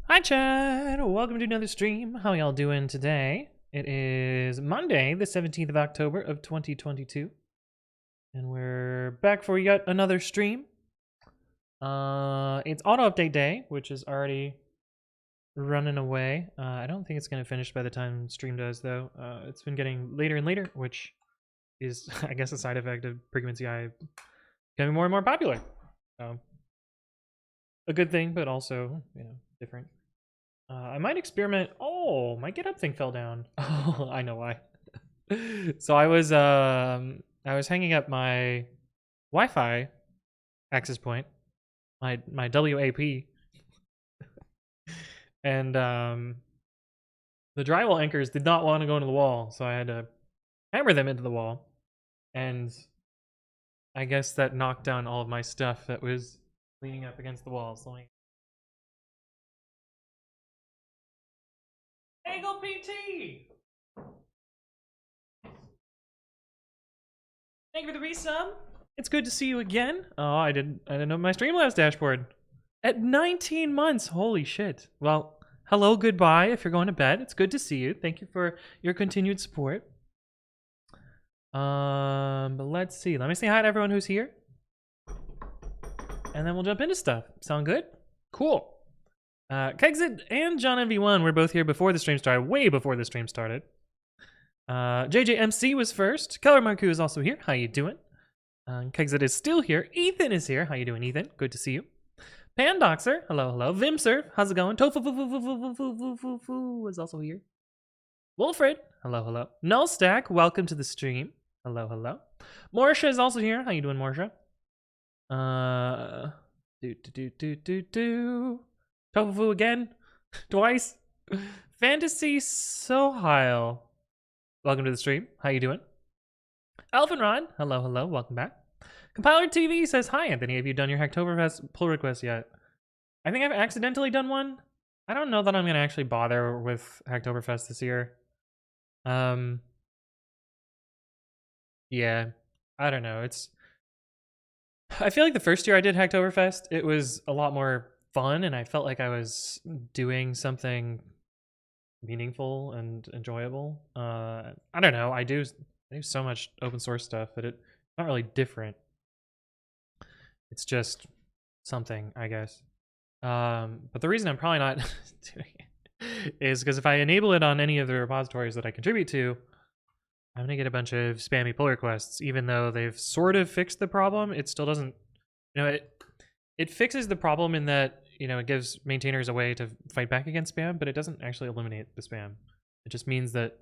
Hi Chad, welcome to another stream. How y'all doing today? It is Monday, the 17th of October of 2022. And we're back for yet another stream. It's auto update day, which is already running away. I don't think it's going to finish by the time stream does though. It's been getting later and later, which is, I guess, a side effect of pre-commit.ci becoming more and more popular. A good thing, but also, different. I might experiment. Oh, my GitHub thing fell down. Oh, I know why. So I was hanging up my Wi-Fi access point, my WAP, and the drywall anchors did not want to go into the wall, so I had to hammer them into the wall, and I guess that knocked down all of my stuff that was leaning up against the wall. So Angle PT! Thank you for the resub. It's good to see you again. Oh, I didn't know my Streamlabs dashboard. At 19 months, holy shit. Well, hello, goodbye if you're going to bed. It's good to see you. Thank you for your continued support. But let's see. Let me say hi to everyone who's here. And then we'll jump into stuff. Sound good? Cool. Kexit and John MV1 were both here before the stream started, way before the stream started. JJMC was first. Keller Marku is also here. How you doing? Kexit is still here. Ethan is here. How you doing, Ethan? Good to see you. Pandoxer, hello, hello. Vimser, how's it going? Tofu is also here. Wolfred, hello, hello. Nullstack, welcome to the stream. Hello, hello. Morsha is also here. How you doing, Morsha? Tofu again, twice. Fantasy Sohile, welcome to the stream. How you doing? Alphenrod, hello, hello. Welcome back. Compiler TV says, hi, Anthony. Have you done your Hacktoberfest pull request yet? I think I've accidentally done one. I don't know that I'm going to actually bother with Hacktoberfest this year. Yeah, I don't know. I feel like the first year I did Hacktoberfest, it was a lot more fun, and I felt like I was doing something meaningful and enjoyable. I don't know. I do so much open source stuff that it's not really different. It's just something, I guess. But the reason I'm probably not doing it is because if I enable it on any of the repositories that I contribute to, I'm gonna get a bunch of spammy pull requests. Even though they've sort of fixed the problem, it still doesn't, it fixes the problem in that, it gives maintainers a way to fight back against spam, but it doesn't actually eliminate the spam. It just means that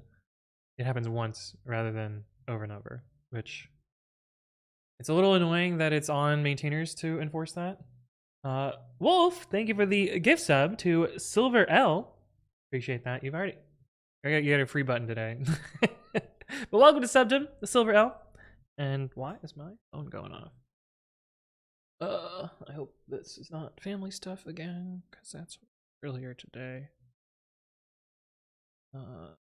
it happens once rather than over and over, which it's a little annoying that it's on maintainers to enforce that. Wolf, thank you for the gift sub to Silver L. Appreciate that. You got a free button today. But welcome to Subdom, the Silver L. And why is my phone going off? I hope this is not family stuff again, because that's earlier today. Okay,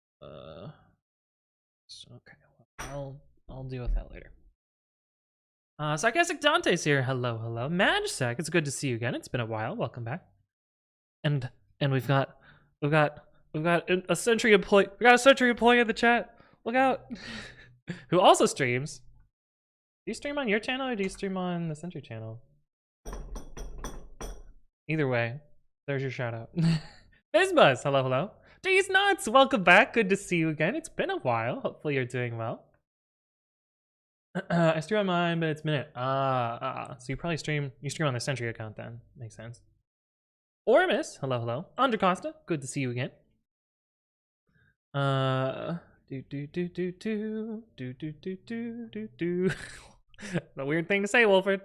well, I'll deal with that later. Sarcastic Dante's here. Hello, hello. Magsack, it's good to see you again. It's been a while. Welcome back. And we've got a Sentry employee. We got a Sentry employee in the chat. Look out. Who also streams. Do you stream on your channel or do you stream on the Sentry channel? Either way, there's your shout out. Bizbuzz, hello, hello. D's Nuts, welcome back. Good to see you again. It's been a while. Hopefully you're doing well. I stream on mine, but it's minute. So you probably stream on the Sentry account then. Makes sense. Ormus, hello, hello. Andrecosta, good to see you again. A weird thing to say, Wolford.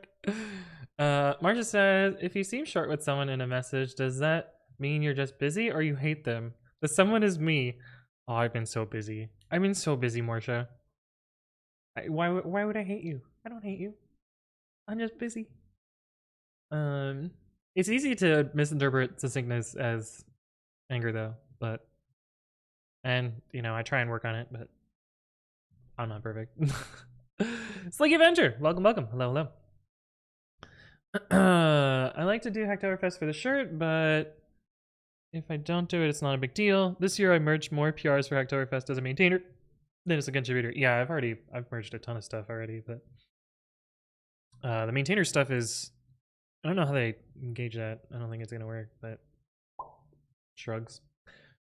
Marcia says, if you seem short with someone in a message, does that mean you're just busy or you hate them? The someone is me. Oh, I've been so busy. I've been so busy, Marcia. Why would I hate you? I don't hate you. I'm just busy. It's easy to misinterpret succinctness as anger though, and I try and work on it, but I'm not perfect. Slicky Adventure, welcome, hello. I like to do Hacktoberfest for the shirt, but If I don't do it, it's not a big deal. This year I merged more PRs for Hacktoberfest as a maintainer than as a contributor. Yeah, I've merged a ton of stuff already, but the maintainer stuff is, I don't know how they engage that. I don't think it's gonna work, but shrugs.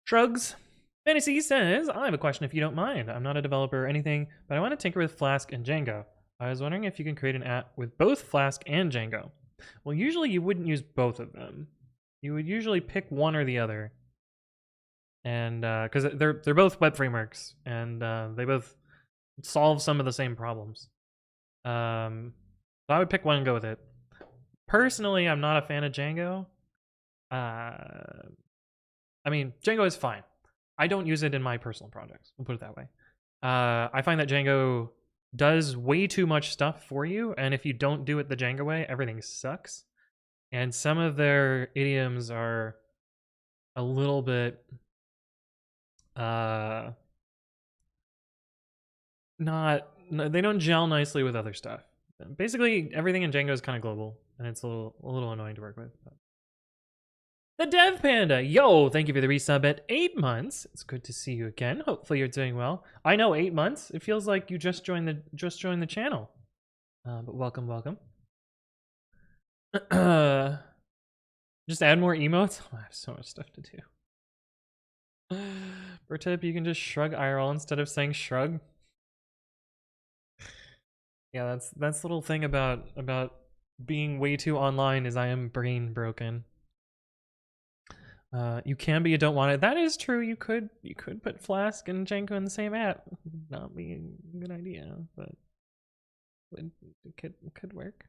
Shrugs. Fantasy says, I have a question if you don't mind. I'm not a developer or anything, but I want to tinker with Flask and Django. I was wondering if you can create an app with both Flask and Django. Well, usually you wouldn't use both of them. You would usually pick one or the other. And because they're both web frameworks, and they both solve some of the same problems. So I would pick one and go with it. Personally, I'm not a fan of Django. I mean, Django is fine. I don't use it in my personal projects. We'll put it that way. I find that Django does way too much stuff for you, and if you don't do it the Django way, everything sucks. And some of their idioms are a little bit they don't gel nicely with other stuff. Basically, everything in Django is kind of global, and it's a little annoying to work with. But. The Dev Panda, yo, thank you for the resub at 8 months. It's good to see you again. Hopefully you're doing well. I know 8 months. It feels like you just joined the channel. But welcome. Just add more emotes. Oh, I have so much stuff to do. For tip, you can just shrug IRL instead of saying shrug. Yeah, that's the little thing about being way too online is I am brain broken. You can, but you don't want it. That is true. You could put Flask and Django in the same app. Not be a good idea, but it could work.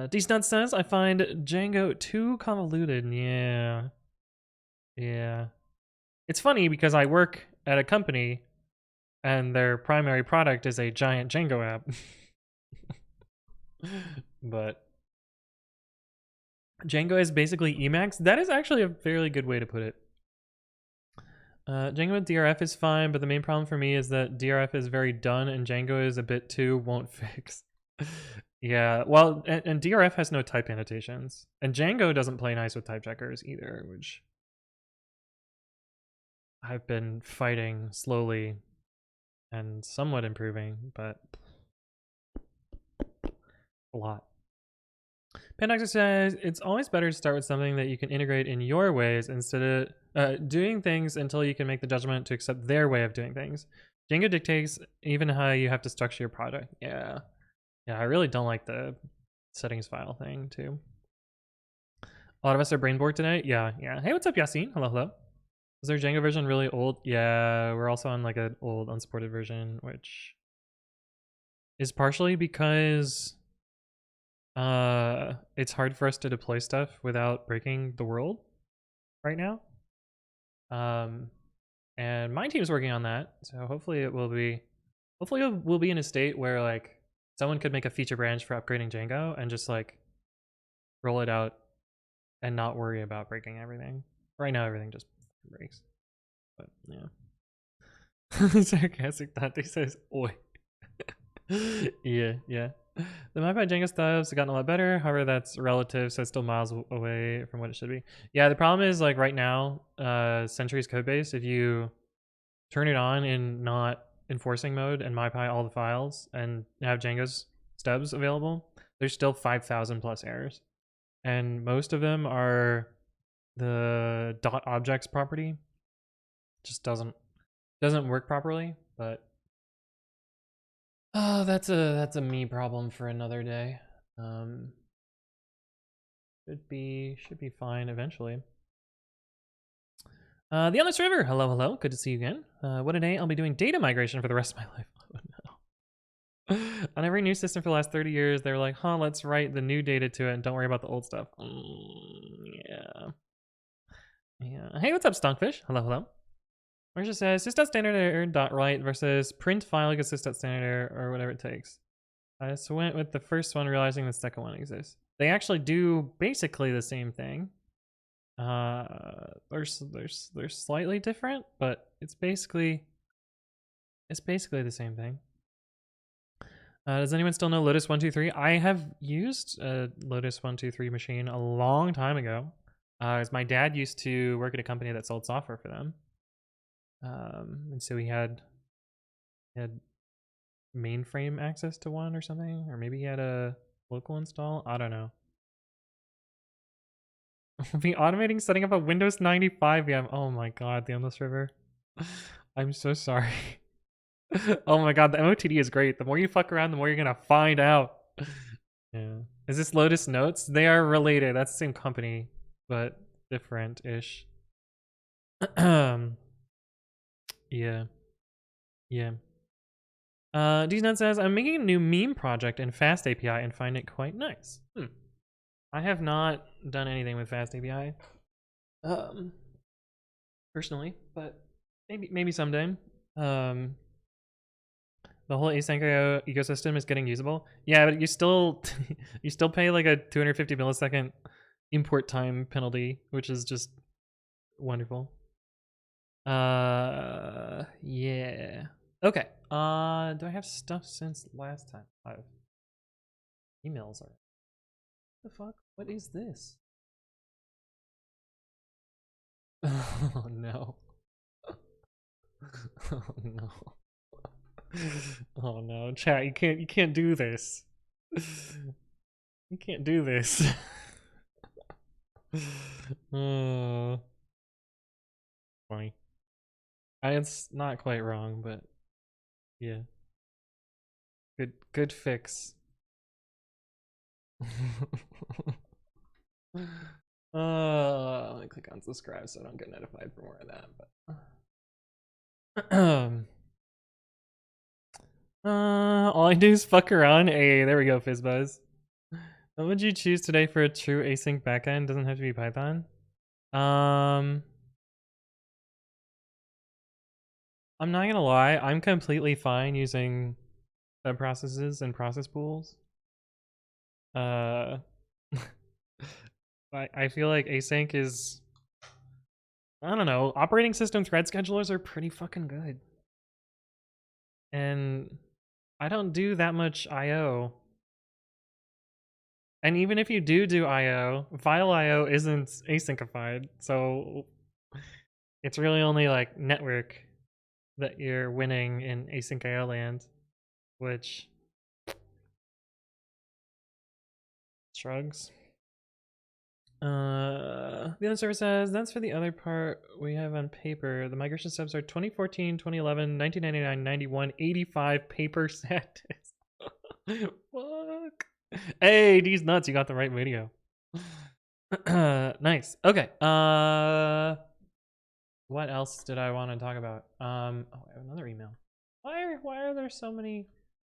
D-Stunt says, I find Django too convoluted. Yeah. It's funny because I work at a company and their primary product is a giant Django app. But Django is basically Emacs. That is actually a fairly good way to put it. Django with DRF is fine, but the main problem for me is that DRF is very done and Django is a bit too won't fix. Yeah, well, and DRF has no type annotations. And Django doesn't play nice with type checkers either, which I've been fighting slowly and somewhat improving, but a lot. Pandaxer says, it's always better to start with something that you can integrate in your ways instead of doing things until you can make the judgment to accept their way of doing things. Django dictates even how you have to structure your project. Yeah, I really don't like the settings file thing too. A lot of us are brain bored today. Yeah. Hey, what's up, Yassine? Hello. Is their Django version really old? Yeah, we're also on like an old unsupported version, which is partially because it's hard for us to deploy stuff without breaking the world right now. And my team's working on that, so hopefully we'll be in a state where like someone could make a feature branch for upgrading Django and just like roll it out and not worry about breaking everything. Right now everything just breaks. But yeah. Sarcastic Dante says, oi. Yeah. The mypy Django stuff's gotten a lot better. However, that's relative, so it's still miles away from what it should be. Yeah, the problem is like right now, Sentry's codebase, if you turn it on in not enforcing mode and mypy all the files and have Django's stubs available, there's still 5,000 plus errors. And most of them are the .objects property. Just doesn't work properly, but oh, that's a me problem for another day. Should be fine eventually. The Endless River, hello. Good to see you again. What a day! I'll be doing data migration for the rest of my life. Oh no. On every new system for the last 30 years, they were like, huh, let's write the new data to it and don't worry about the old stuff. Yeah. Hey, what's up, Stonkfish? Hello. Where's it says sys.standard_error.write versus print file equals sys.standard or whatever it takes. I just went with the first one, realizing the second one exists. They actually do basically the same thing. They're slightly different, but it's basically the same thing. Does anyone still know Lotus 123? I have used a Lotus 123 machine a long time ago. Is my dad used to work at a company that sold software for them. And so he had mainframe access to one or something, or maybe he had a local install. I don't know. We'll be automating setting up a Windows 95 VM. Oh my god, the Endless River. I'm so sorry. Oh my god, the MOTD is great. The more you fuck around, the more you're gonna find out. Yeah. Is this Lotus Notes? They are related. That's the same company, but different-ish. Yeah. Yeah. DNet says, I'm making a new meme project in Fast API and find it quite nice. I have not done anything with Fast API. Personally, but maybe someday. The whole async IO ecosystem is getting usable. Yeah, but you still you still pay like a 250 millisecond import time penalty, which is just wonderful. Yeah. Okay. Do I have stuff since last time? I have emails are. What the fuck? What is this? Oh no. Oh no. Oh no, chat, you can't do this. You can't do this. Oh, funny. It's not quite wrong, but yeah. Good fix. Let me click on subscribe so I don't get notified for more of that. But all I do is fuck around. Hey, there we go, Fizzbuzz. What would you choose today for a true async backend? Doesn't have to be Python. I'm not gonna lie, I'm completely fine using web processes and process pools. I feel like async is, I don't know, operating system thread schedulers are pretty fucking good. And I don't do that much IO. And even if you do IO, file IO isn't asyncified, so it's really only like network that you're winning in async IO land, which shrugs. The other server says, that's for the other part we have on paper. The migration steps are 2014, 2011, 1999, 91, 85 paper set. Fuck. Hey, these nuts, you got the right video. Nice. Okay. What else did I want to talk about? Oh, I have another email. Why are there so many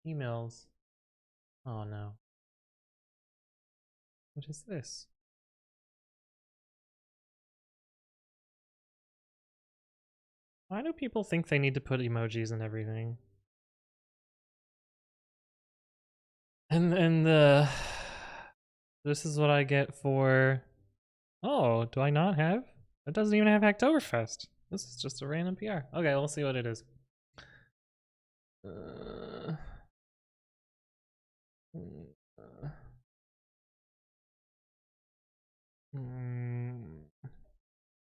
emails? Oh no. What is this? Why do people think they need to put emojis in everything? And this is what I get for. Oh, do I not have? It doesn't even have Hacktoberfest. This is just a random PR. Okay, we'll see what it is.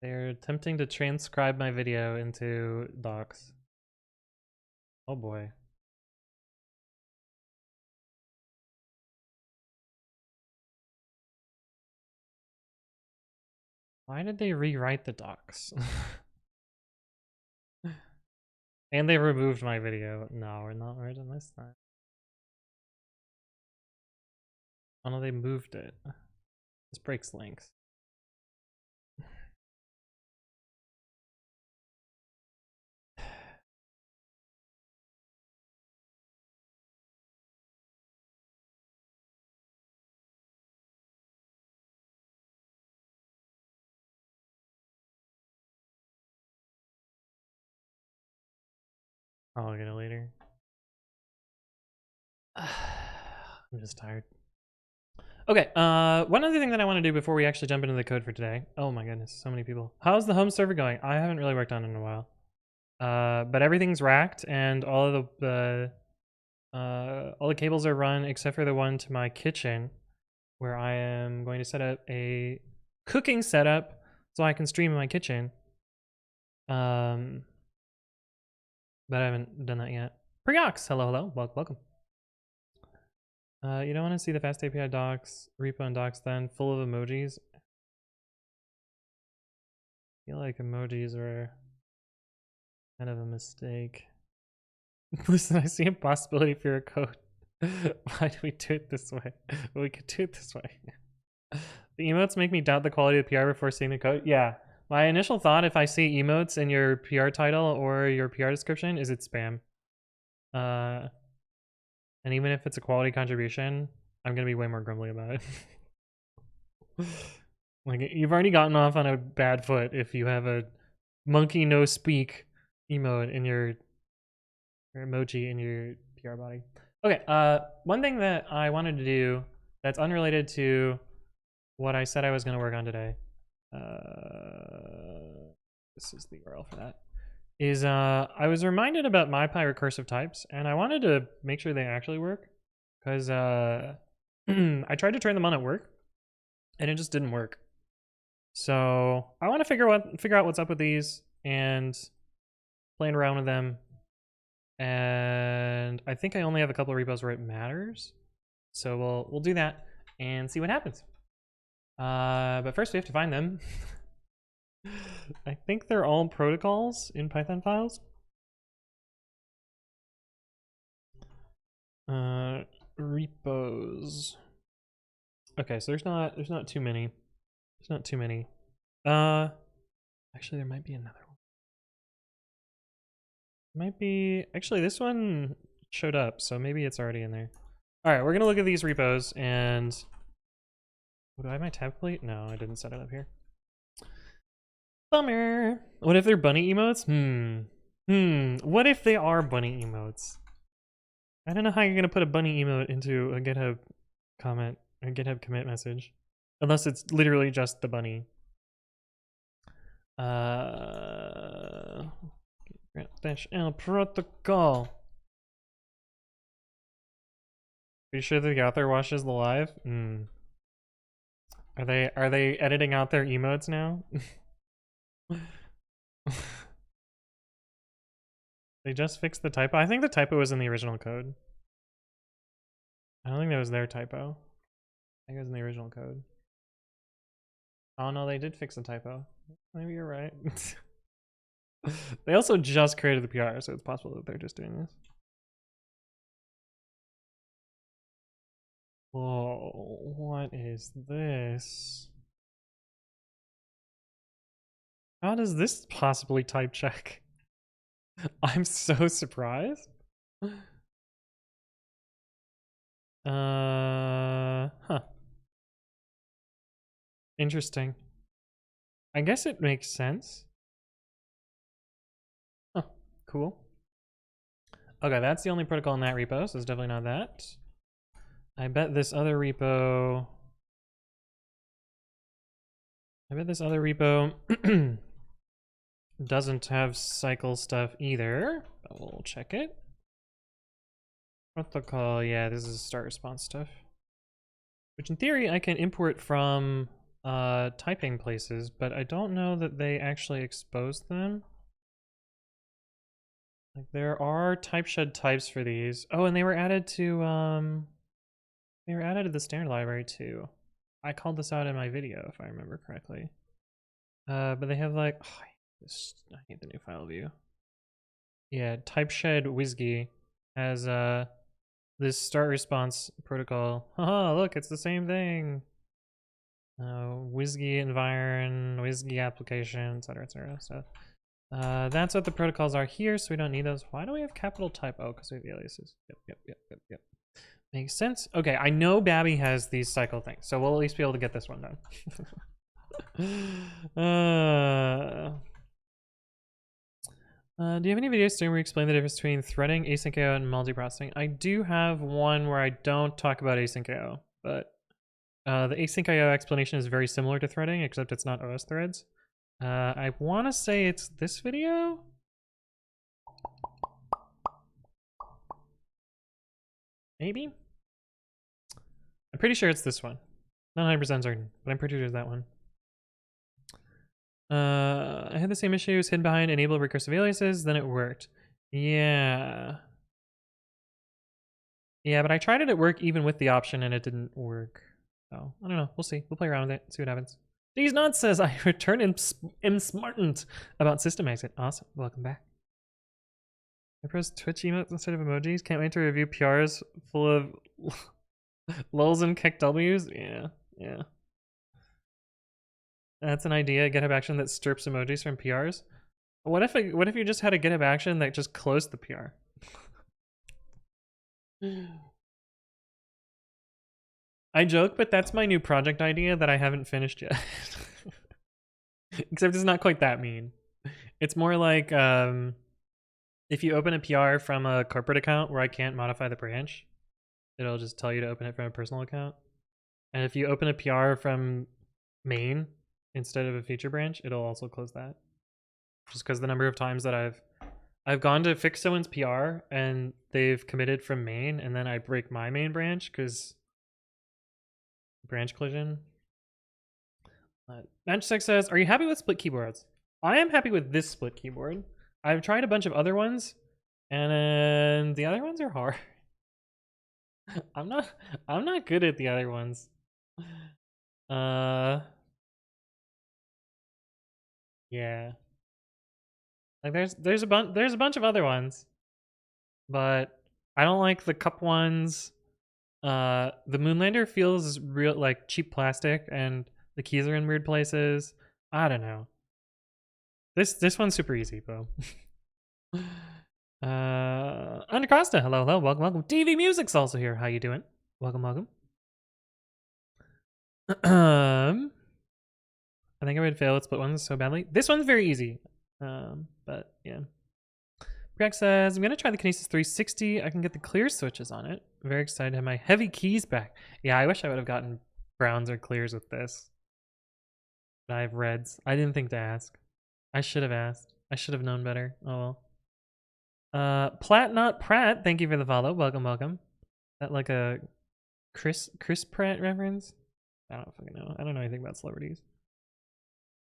They're attempting to transcribe my video into docs. Oh boy. Why did they rewrite the docs? And they removed my video. No, we're not writing this time. Oh no, they moved it. This breaks links. I'll get it later. I'm just tired. Okay, one other thing that I want to do before we actually jump into the code for today. Oh my goodness, so many people. How's the home server going? I haven't really worked on it in a while. But everything's racked and all of the cables are run except for the one to my kitchen, where I am going to set up a cooking setup so I can stream in my kitchen. But I haven't done that yet. Preox, hello, welcome. You don't want to see the fast API docs, repo and docs then, full of emojis. I feel like emojis are kind of a mistake. Listen, I see a possibility for your code. Why do we do it this way? Well, we could do it this way. The emotes make me doubt the quality of the PR before seeing the code. Yeah, my initial thought if I see emotes in your PR title or your PR description is it's spam. And even if it's a quality contribution, I'm gonna be way more grumbly about it. Like, you've already gotten off on a bad foot if you have a monkey no speak emote in your emoji in your PR body. Okay, one thing that I wanted to do that's unrelated to what I said I was going to work on today, this is the URL for that, is I was reminded about mypy recursive types, and I wanted to make sure they actually work, because I tried to turn them on at work, and it just didn't work. So I want to figure out what's up with these and playing around with them. And I think I only have a couple of repos where it matters, so we'll do that and see what happens. But first we have to find them. I think they're all protocols in Python files. Repos. Okay, so there's not too many. There's not too many. Actually, there might be another one. Might be, actually this one showed up, so maybe it's already in there. All right, we're gonna look at these repos and, do I have my tab complete? No, I didn't set it up here. Bummer. What if they're bunny emotes? What if they are bunny emotes? I don't know how you're gonna put a bunny emote into a GitHub comment, a GitHub commit message, unless it's literally just the bunny. L protocol. Are you sure the author watches the live? Are they editing out their emotes now? They just fixed the typo. I think the typo was in the original code. I don't think that was their typo. I think it was in the original code. Oh no, they did fix the typo. Maybe you're right. They also just created the PR, so it's possible that they're just doing this. Whoa, what is this? How does this possibly type check? I'm so surprised. Huh. Interesting. I guess it makes sense. Huh, cool. Okay, that's the only protocol in that repo, so it's definitely not that. I bet this other repo doesn't have cycle stuff either, but we'll check it. Protocol, yeah, this is start response stuff. Which in theory I can import from typing places, but I don't know that they actually expose them. Like, there are typeshed types for these. Oh, and they were added to the standard library too. I called this out in my video if I remember correctly. But they have like, oh, I hate the new file view. Yeah, typeshed WSGI has this start response protocol. Haha, look, it's the same thing. WSGI environ, WSGI application, etc. So that's what the protocols are here, so we don't need those. Why do we have capital type? Oh, because we have aliases. Yep. Makes sense. Okay, I know Babby has these cycle things, so we'll at least be able to get this one done. Do you have any videos where you explain the difference between threading, async IO, and multiprocessing? I do have one where I don't talk about async IO, but the async IO explanation is very similar to threading, except it's not OS threads. I want to say it's this video. Maybe? I'm pretty sure it's this one. Not 100% certain, but I'm pretty sure it's that one. I had the same issue, was hidden behind enable recursive aliases, then it worked. Yeah. Yeah, but I tried it at work even with the option and it didn't work. So, I don't know. We'll see. We'll play around with it, see what happens. These Nuts says, I return am smartened about system exit. Awesome. Welcome back. I press Twitch emotes instead of emojis. Can't wait to review PRs full of lulz and kick W's. Yeah, yeah. That's an idea. GitHub action that strips emojis from PRs. What if you just had a GitHub action that just closed the PR? I joke, but that's my new project idea that I haven't finished yet. Except it's not quite that mean. It's more like if you open a PR from a corporate account where I can't modify the branch, it'll just tell you to open it from a personal account. And if you open a PR from main instead of a feature branch, it'll also close that. Just because the number of times that I've gone to fix someone's PR and they've committed from main, and then I break my main branch because branch collision. Matchstick says, are you happy with split keyboards? I am happy with this split keyboard. I've tried a bunch of other ones, and the other ones are hard. I'm not good at the other ones. Yeah. Like there's a bunch of other ones, but I don't like the cup ones. The Moonlander feels real like cheap plastic, and the keys are in weird places. I don't know. This one's super easy though. Undercosta, hello, welcome. DV Music's also here. How you doing? Welcome. I think I would fail at split ones so badly. This one's very easy. But yeah. Greg says, I'm gonna try the Kinesis 360. I can get the clear switches on it. Very excited to have my heavy keys back. Yeah, I wish I would have gotten browns or clears with this. But I have reds. I didn't think to ask. I should have asked. I should have known better. Oh well. Platt Not Pratt, thank you for the follow. Welcome. That like a Chris Pratt reference? I don't fucking know. I don't know anything about celebrities.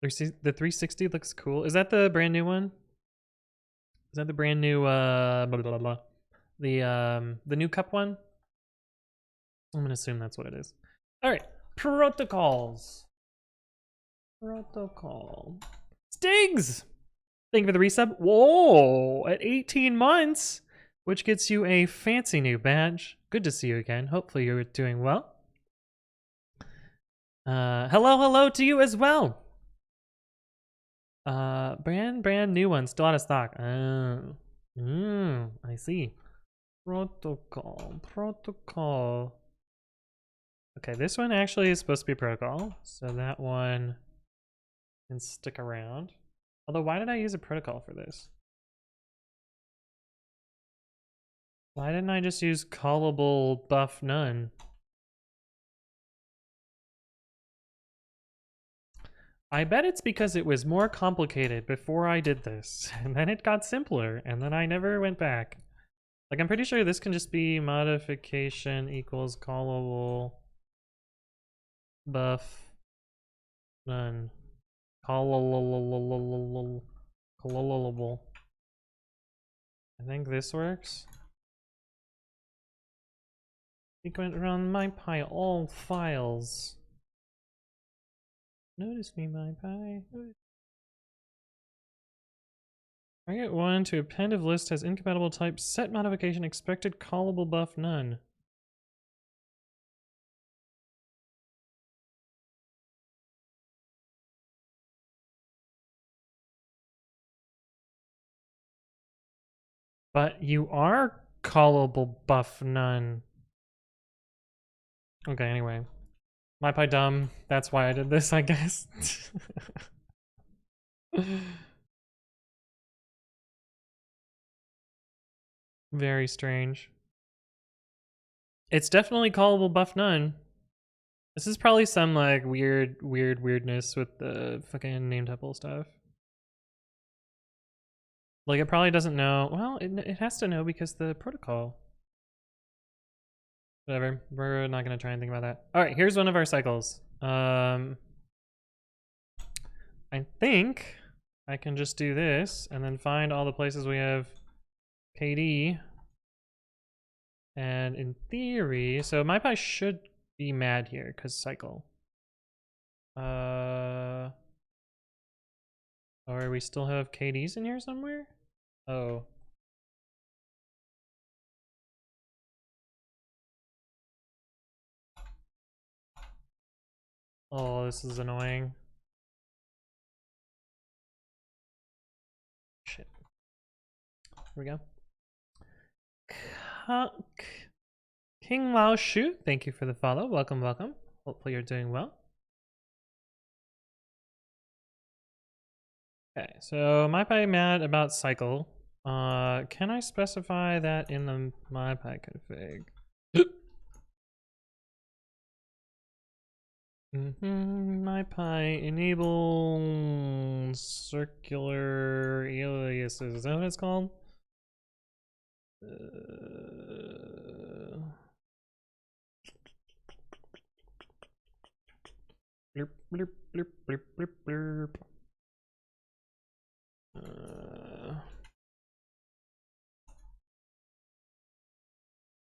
The 360 looks cool. Is that the brand new one? Is that the brand new blah blah blah? The new cup one? I'm gonna assume that's what it is. Alright. Protocols. Protocol. Stigs! Thank you for the resub. Whoa! At 18 months! Which gets you a fancy new badge. Good to see you again. Hopefully you're doing well. Hello to you as well. Brand new one, still out of stock. I see. Protocol. Okay, this one actually is supposed to be protocol, so that one can stick around. Although, why did I use a protocol for this? Why didn't I just use callable buff none? I bet it's because it was more complicated before I did this, and then it got simpler, and then I never went back. Like, I'm pretty sure this can just be modification equals callable buff none. Callable. I think this works. Frequent run mypy all files. Notice me, mypy. Target 1 to append of list has incompatible type set modification expected callable buff none. But you are callable buff none. Okay, anyway. MyPy dumb. That's why I did this, I guess. Very strange. It's definitely callable buff none. This is probably some like weirdness with the fucking name tuple stuff. Like it probably doesn't know. Well, it has to know because the protocol. Whatever. We're not gonna try and think about that. All right, here's one of our cycles. I think I can just do this and then find all the places we have KD. And in theory, so mypy should be mad here because cycle. Or we still have KDs in here somewhere? Oh. Oh, this is annoying. Shit. Here we go. King Lao Shu, thank you for the follow. Welcome, welcome. Hopefully you're doing well. Okay, so mypy mad about cycle. Can I specify that in the mypy config? MyPy enable circular aliases. Is that what it's called? Blurp, blurp, blurp, blurp, blurp, blurp.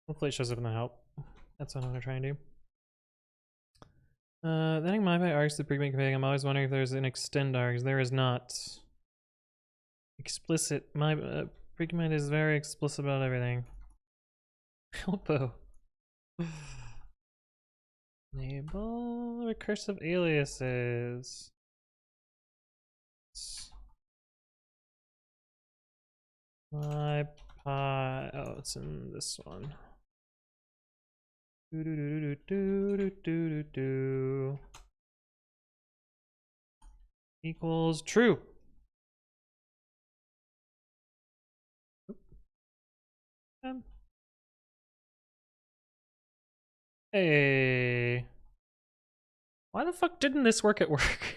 Hopefully it shows up in the help. That's what I'm gonna try and do. Then mypy args the pre-commit config. I'm always wondering if there's an extend args. There is not. Explicit. My pre-commit is very explicit about everything. Helpo. Enable recursive aliases. MyPy. Oh, it's in this one. Do do do do do do do do. Equals true. Hey. Why the fuck didn't this work at work?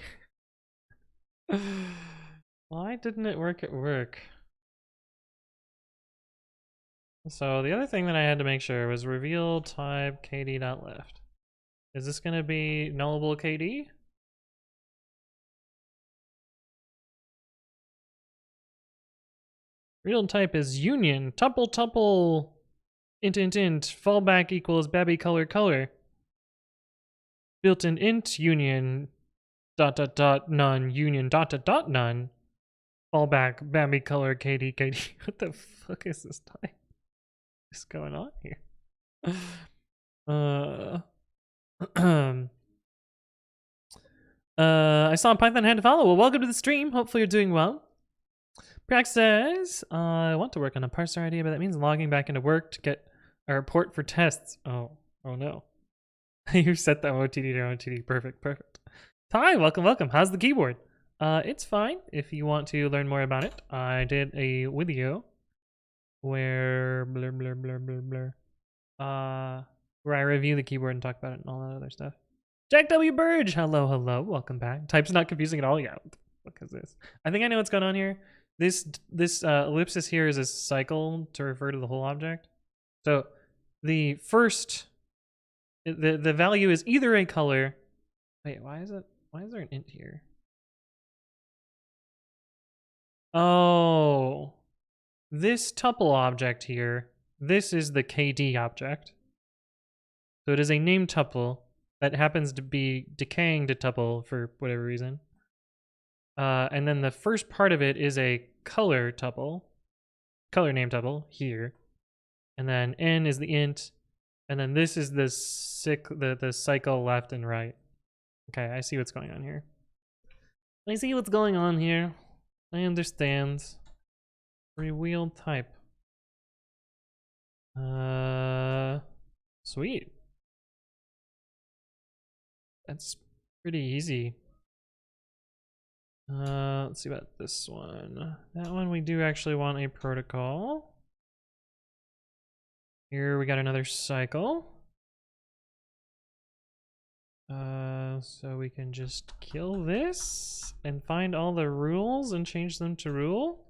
Why didn't it work at work? So the other thing that I had to make sure was reveal type kd.left. Is this gonna be nullable kd? Real type is union, tuple tuple, int int int, fallback equals babby color color. Built-in int union dot dot dot none union dot dot dot none. Fallback babby color kd kd. What the fuck is this type? What's going on here? I saw Python had to follow. Well, welcome to the stream. Hopefully you're doing well. Prax says, I want to work on a parser idea, but that means logging back into work to get a report for tests. Oh no. You set that OTD to OTD. Perfect, perfect. Ty, welcome, welcome. How's the keyboard? It's fine if you want to learn more about it. I did a video where where I review the keyboard and talk about it and all that other stuff. Jack W. Burge, hello, hello, welcome back. Type's not confusing at all. Yeah, what the fuck is this? I think I know what's going on here. This ellipsis here is a cycle to refer to the whole object. So the first, the value is either a color. Wait, why is there an int here? Oh, this tuple object here, this is the KD object. So it is a named tuple that happens to be decaying to tuple for whatever reason. And then the first part of it is a color tuple, color name tuple here. And then n is the int. And then this is the cycle left and right. Okay, I see what's going on here. I see what's going on here. I understand. Reveal type. Sweet. That's pretty easy. Let's see about this one. That one we do actually want a protocol. Here we got another cycle. So we can just kill this and find all the rules and change them to rule.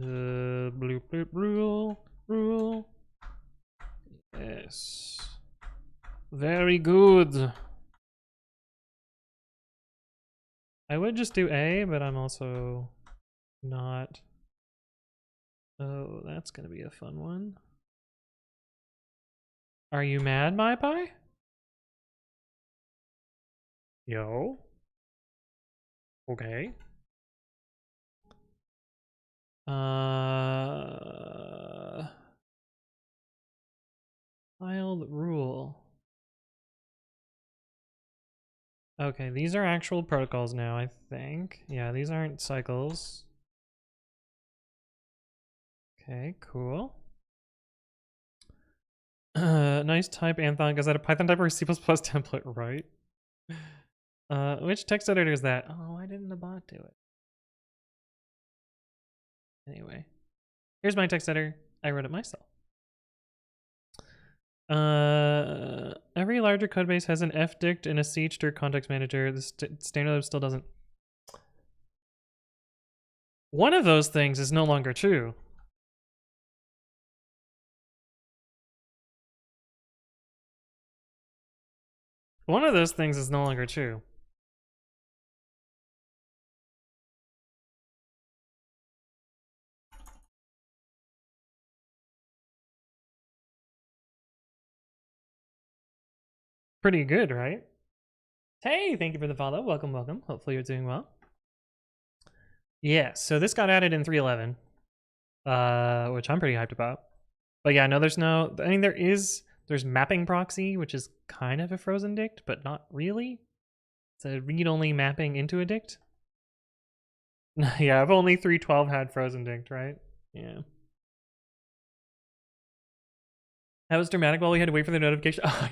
Bloop bloop rule. Yes. Very good. I would just do A, but I'm also not. Oh, that's gonna be a fun one. Are you mad, mypy? Yo. Okay. Filed rule. Okay, these are actual protocols now, I think. Yeah, these aren't cycles. Okay, cool. Nice type, Anthon. Is that a Python type or a C++ template, right? Which text editor is that? Oh, why didn't the bot do it? Anyway, here's my text editor. I wrote it myself. Every larger codebase has an fdict and a cdir context manager. The standard still doesn't. One of those things is no longer true. One of those things is no longer true. Pretty good, right? Hey, thank you for the follow. Welcome, welcome. Hopefully you're doing well. Yeah, so this got added in 3.11, which I'm pretty hyped about. But yeah, no, there's no, I mean, there's mapping proxy, which is kind of a frozen dict, but not really. It's a read-only mapping into a dict. Yeah, if only 3.12 had frozen dict, right? Yeah. That was dramatic while we had to wait for the notification. Oh, I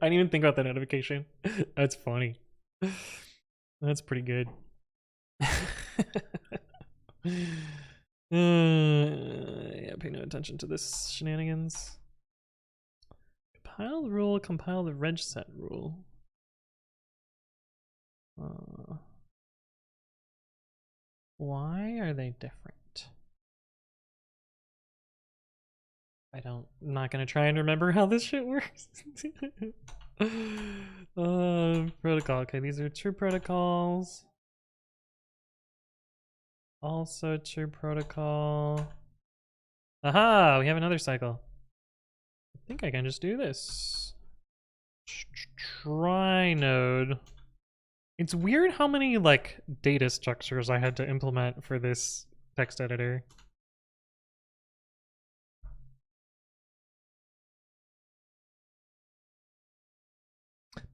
didn't even think about the notification. That's funny. That's pretty good. Yeah, pay no attention to this shenanigans. Compile the rule, compile the reg set rule. Why are they different? I'm not gonna try and remember how this shit works. Protocol. Okay, these are true protocols. Also true protocol. Aha! We have another cycle. I think I can just do this. Try node. It's weird how many like data structures I had to implement for this text editor.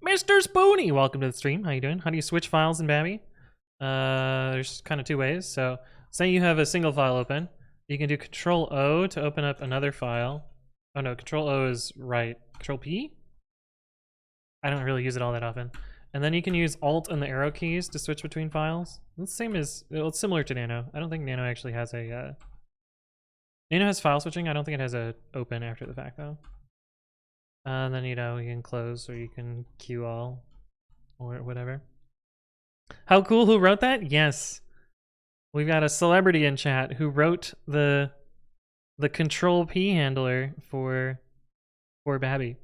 Mr. Spoony, welcome to the stream. How you doing? How do you switch files in Babby? There's kind of two ways. So say you have a single file open. You can do Control O to open up another file. Oh no, Control O is right. Control P? I don't really use it all that often. And then you can use Alt and the arrow keys to switch between files. It's the same as, well, it's similar to Nano. I don't think Nano actually has a, Nano has file switching. I don't think it has a open after the fact though. And then, you know, you can close or you can queue all or whatever. How cool, who wrote that? Yes. We've got a celebrity in chat who wrote the Control P handler for Babby.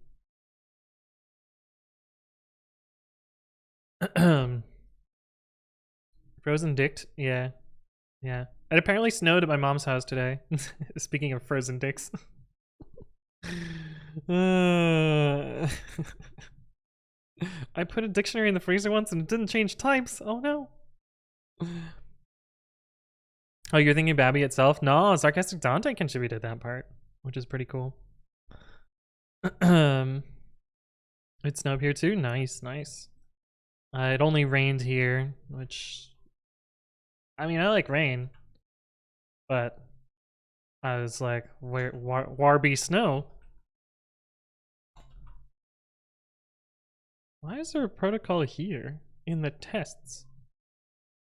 Frozen dict, yeah. Yeah. It apparently snowed at my mom's house today. Speaking of frozen dicks. I put a dictionary in the freezer once and it didn't change types. Oh no. Oh, you're thinking Babby itself? No, Sarcastic Dante contributed that part, which is pretty cool. It snowed here too? Nice, nice. It only rained here, which... I mean, I like rain. But I was like, where be snow? Why is there a protocol here in the tests?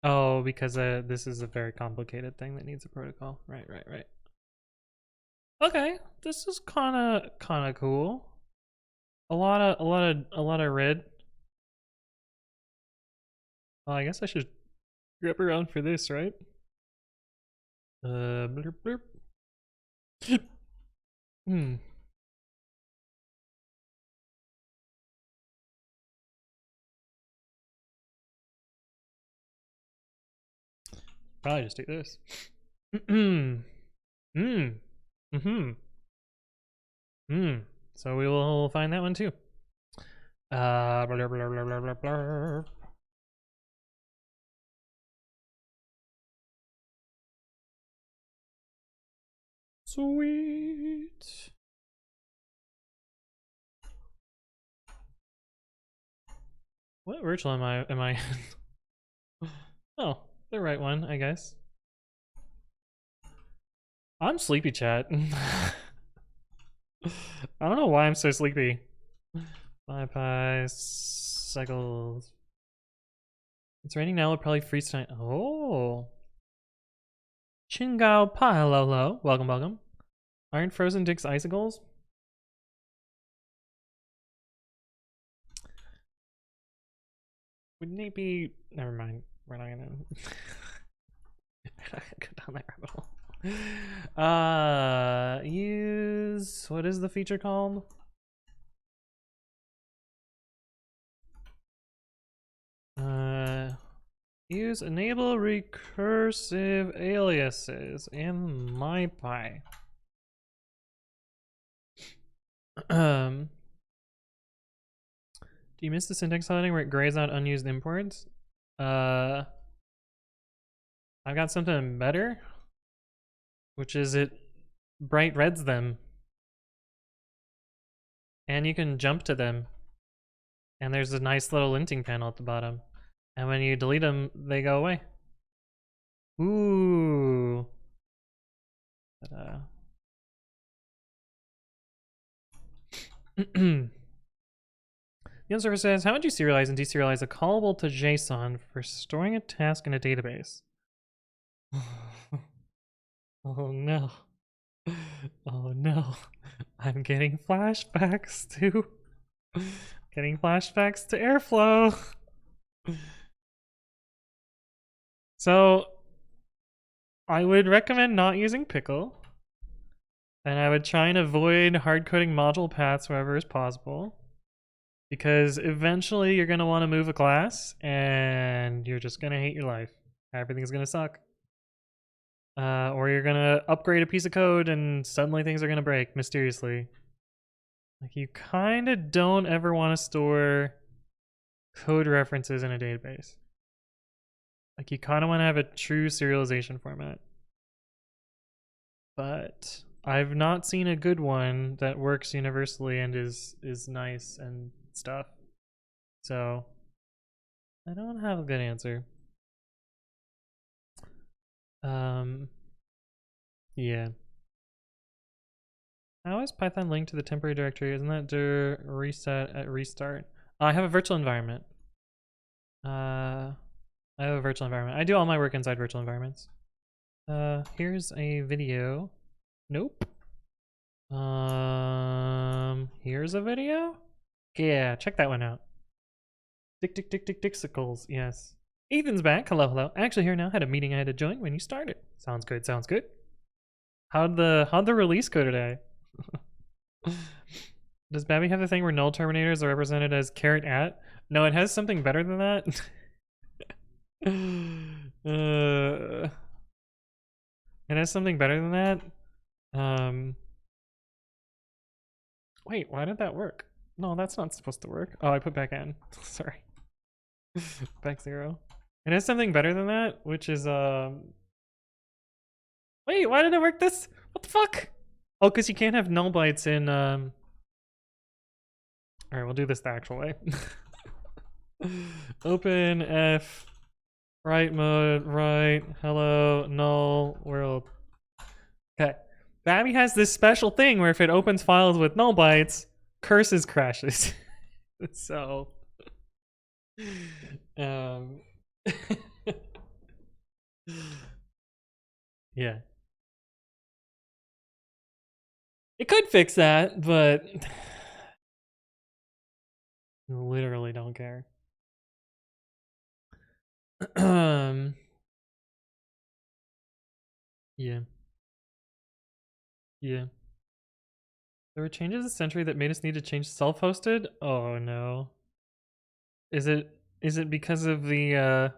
Oh, because this is a very complicated thing that needs a protocol. Right. Okay, this is kind of cool. A lot of red. Well, I guess I should grab around for this, right? Blurp, blurp. Probably just do this. Mm. Mm-hmm. So we will find that one too. Blah, blah, blah, blah, blah, blah, blah. Sweet. What virtual am I in? Oh, the right one, I guess. I'm sleepy, chat. I don't know why I'm so sleepy. mypy cycles. It's raining now, we'll probably freeze tonight. Oh. Chingao Pa, hello. Welcome, welcome. Aren't frozen dicks icicles? Wouldn't it be? Never mind. We're not gonna go down that rabbit hole. Use, what is the feature called? Use enable recursive aliases in mypy. Do you miss the syntax highlighting where it grays out unused imports? I've got something better, which is it bright reds them. And you can jump to them. And there's a nice little linting panel at the bottom. And when you delete them, they go away. Ooh. The answer says, how would you serialize and deserialize a callable to JSON for storing a task in a database? Oh no. Oh no. I'm getting flashbacks to Airflow. So I would recommend not using pickle. And I would try and avoid hard coding module paths wherever is possible. Because eventually you're going to want to move a class and you're just going to hate your life. Everything's going to suck. Or you're going to upgrade a piece of code and suddenly things are going to break mysteriously. Like, you kind of don't ever want to store code references in a database. Like, you kind of want to have a true serialization format. But I've not seen a good one that works universally and is nice and stuff. So I don't have a good answer. Yeah. How is Python linked to the temporary directory? Isn't that dir reset at restart? I have a virtual environment. I have a virtual environment. I do all my work inside virtual environments. Here's a video. Nope. Here's a video? Yeah, check that one out. Dixicles, yes. Ethan's back. Hello, hello. Actually here now. Had a meeting I had to join when you started. Sounds good, sounds good. How'd the release go today? Does Babby have the thing where null terminators are represented as @? No, it has something better than that. It has something better than that. Wait, why did that work? No, that's not supposed to work. Oh, I put back n. Sorry. Back 0. It has something better than that, which is wait, why did it work this? What the fuck? Oh, because you can't have null bytes in Alright, we'll do this the actual way. Open F write mode, write, hello, null, world. Okay. Babby has this special thing where if it opens files with null bytes, curses crashes. So yeah. It could fix that, but literally don't care. Yeah. Yeah. There were changes this century that made us need to change self-hosted? Oh no. Is it because of the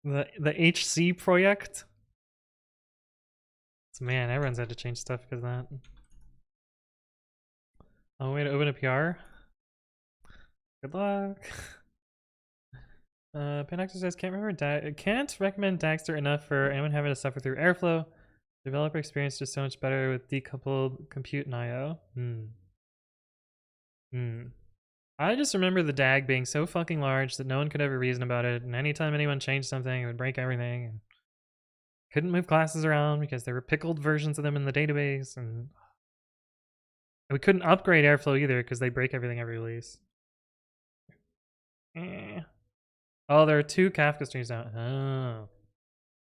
The HC project. So, man, everyone's had to change stuff because of that. Oh, way to open a PR. Good luck. Panactor says can't recommend Daxter enough for anyone having to suffer through airflow. Developer experience is so much better with decoupled compute and I/O. I just remember the DAG being so fucking large that no one could ever reason about it, and anytime anyone changed something, it would break everything. And couldn't move classes around because there were pickled versions of them in the database, and we couldn't upgrade airflow either because they break everything every release. Oh, there are 2 Kafka streams now. Oh.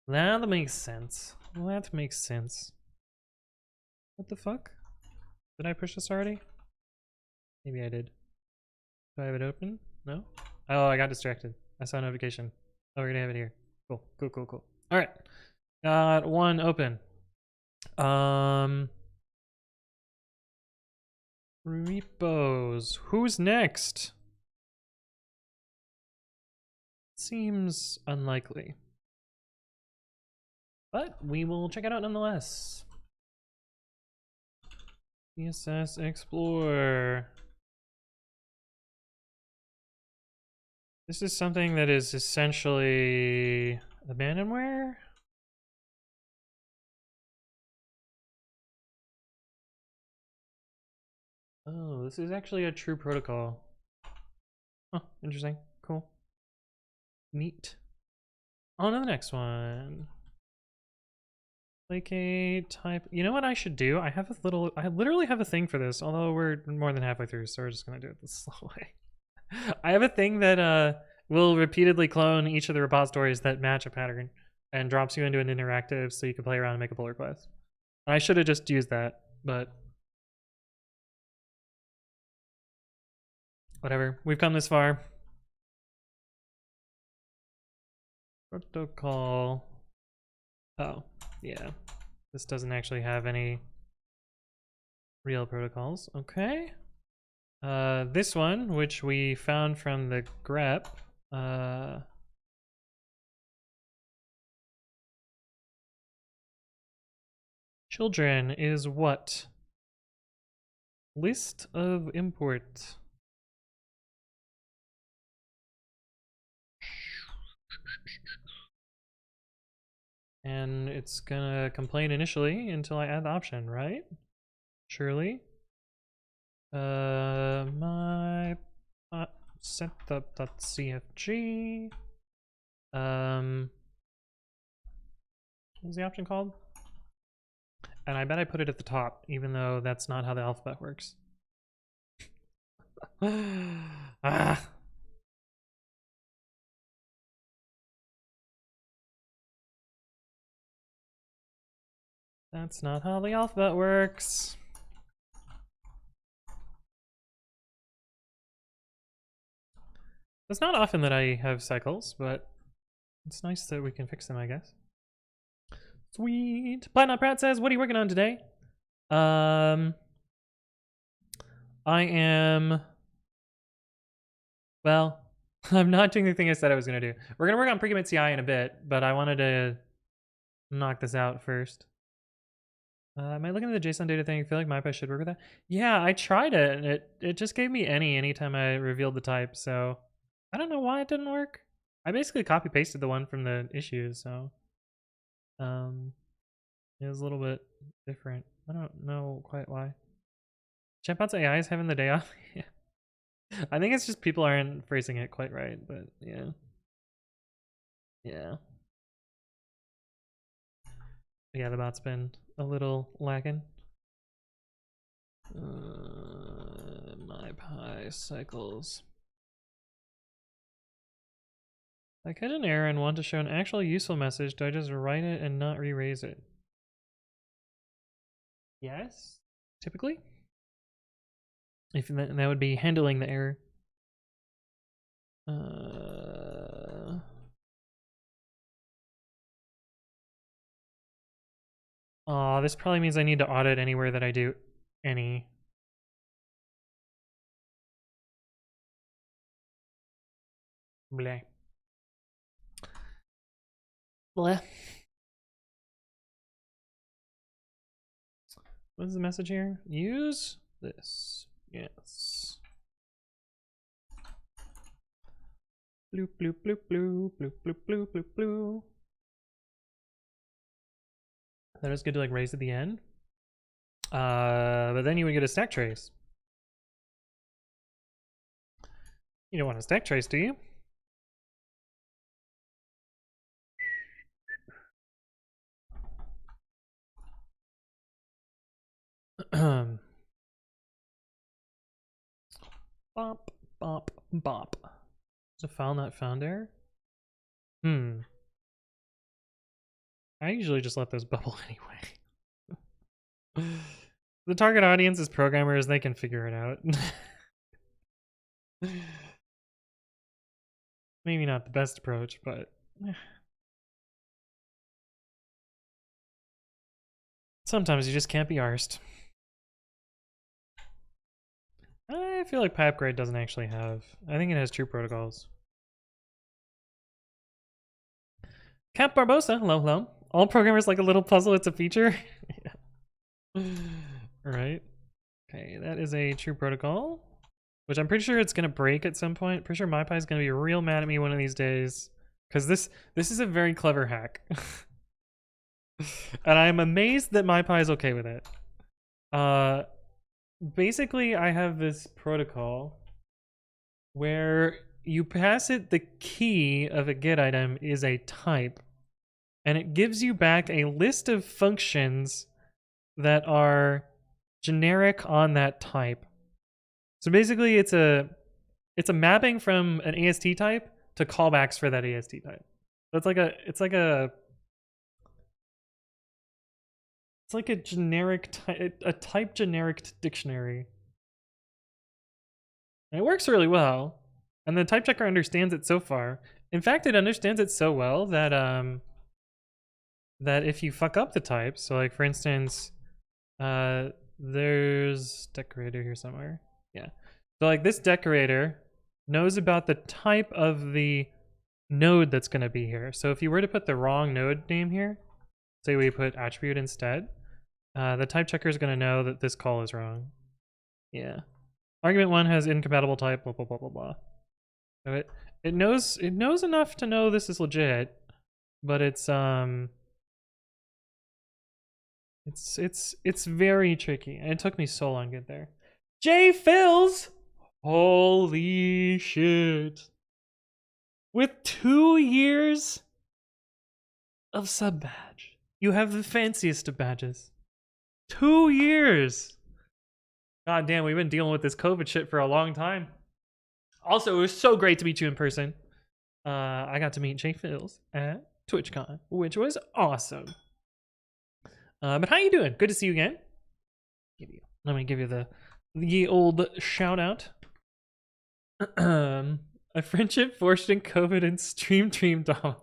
That makes sense. That makes sense. What the fuck? Did I push this already? Maybe I did. Do I have it open? No? Oh, I got distracted. I saw a notification. Oh, we're gonna have it here. Cool, cool, cool, cool. All right. Got one open. Repos. Who's next? Seems unlikely. But we will check it out nonetheless. CSS Explorer. This is something that is essentially abandonware. Oh, this is actually a true protocol. Oh, interesting. Cool. Neat. On to the next one. Placate type. You know what I should do? I literally have a thing for this, although we're more than halfway through, so we're just gonna do it the slow way. I have a thing that will repeatedly clone each of the repositories that match a pattern and drops you into an interactive so you can play around and make a pull request. I should have just used that, but whatever. We've come this far. Protocol. Oh, yeah. This doesn't actually have any real protocols. Okay. This one, which we found from the grep, children is what? List of import. And it's gonna complain initially until I add the option, right? Surely. My setup.cfg. What was the option called? And I bet I put it at the top, even though that's not how the alphabet works. Ah. That's not how the alphabet works. It's not often that I have cycles, but it's nice that we can fix them, I guess. Sweet. Platinum Pratt says, what are you working on today? I am... Well, I'm not doing the thing I said I was going to do. We're going to work on pre-commit.ci in a bit, but I wanted to knock this out first. Am I looking at the JSON data thing? I feel like mypy should work with that. Yeah, I tried it, and it just gave me anytime I revealed the type, so I don't know why it didn't work. I basically copy-pasted the one from the issues, so it was a little bit different. I don't know quite why. Chatbot's AI is having the day off. Yeah. I think it's just people aren't phrasing it quite right, but yeah. Yeah. Yeah, the bot's been a little lacking. mypy cycles. I catch an error and want to show an actual useful message. Do I just write it and not re-raise it? Yes, typically. If that would be handling the error. Oh, this probably means I need to audit anywhere that I do any. Bleh. Bleh. What is the message here? Use this. Yes. Bloop, bloop, bloop, bloop, bloop, bloop, bloop, bloop, bloop. That is good to like raise at the end. But then you would get a stack trace. You don't want a stack trace, do you? Bop, bop, bop. Is a file not found error? I usually just let those bubble anyway. The target audience is programmers, they can figure it out. Maybe not the best approach, but sometimes you just can't be arsed. I feel like PyUpgrade doesn't actually have. I think it has true protocols. Cap Barbosa, hello, hello. All programmers like a little puzzle, it's a feature. Yeah. Right. Okay, that is a true protocol, which I'm pretty sure it's gonna break at some point. Pretty sure mypy is gonna be real mad at me one of these days, because this is a very clever hack. And I'm amazed that mypy is okay with it. Basically, I have this protocol where you pass it the key of a get item is a type, and it gives you back a list of functions that are generic on that type. So basically, it's a mapping from an AST type to callbacks for that AST type. So it's like a generic type generic dictionary. And it works really well. And the type checker understands it so far. In fact, it understands it so well that that if you fuck up the type, so like for instance, there's decorator here somewhere. Yeah. So like this decorator knows about the type of the node that's going to be here. So if you were to put the wrong node name here, say we put attribute instead, the type checker is going to know that this call is wrong. Yeah. Argument 1 has incompatible type, blah, blah, blah, blah, blah. So it knows enough to know this is legit, but it's very tricky, and it took me so long to get there. J Phils! Holy shit. With 2 years of sub badge. You have the fanciest of badges. 2 years! God damn, we've been dealing with this COVID shit for a long time. Also, it was so great to meet you in person. I got to meet J Phils at TwitchCon, which was awesome. But how you doing? Good to see you again. Let me give you the old shout out. A friendship forged in COVID and stream dream dom.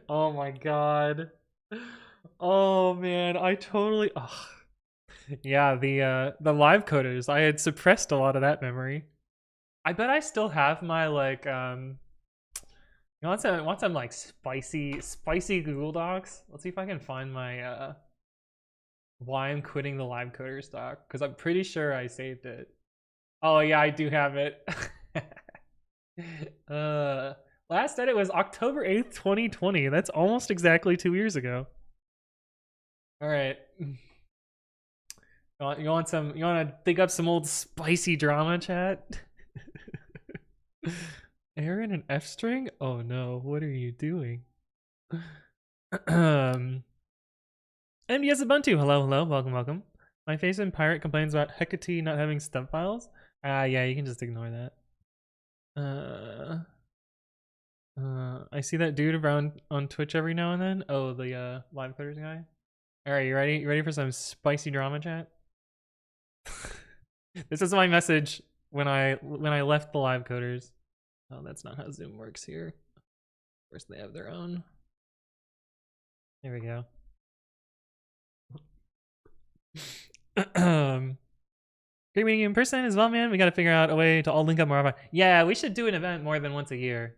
Oh my god. Oh man, I totally. Oh. Yeah, the live coders. I had suppressed a lot of that memory. I bet I still have my like you want some like spicy Google Docs. Let's see if I can find my why I'm quitting the live coders doc, because I'm pretty sure I saved it. Oh yeah, I do have it. Last edit was October 8th, 2020. That's almost exactly 2 years ago. All right. You want to dig up some old spicy drama, chat? Aaron and F string? Oh no, what are you doing? MBS Ubuntu, hello, welcome. My face in pirate complains about Hecate not having stub files. Yeah, you can just ignore that. I see that dude around on Twitch every now and then. Oh, the live coders guy. All right, you ready? You ready for some spicy drama, chat? This is my message when I left the live coders. Oh, that's not how Zoom works here. Of course, they have their own. There we go. Great meeting you in person as well, man. We got to figure out a way to all link up more often. Yeah, we should do an event more than once a year.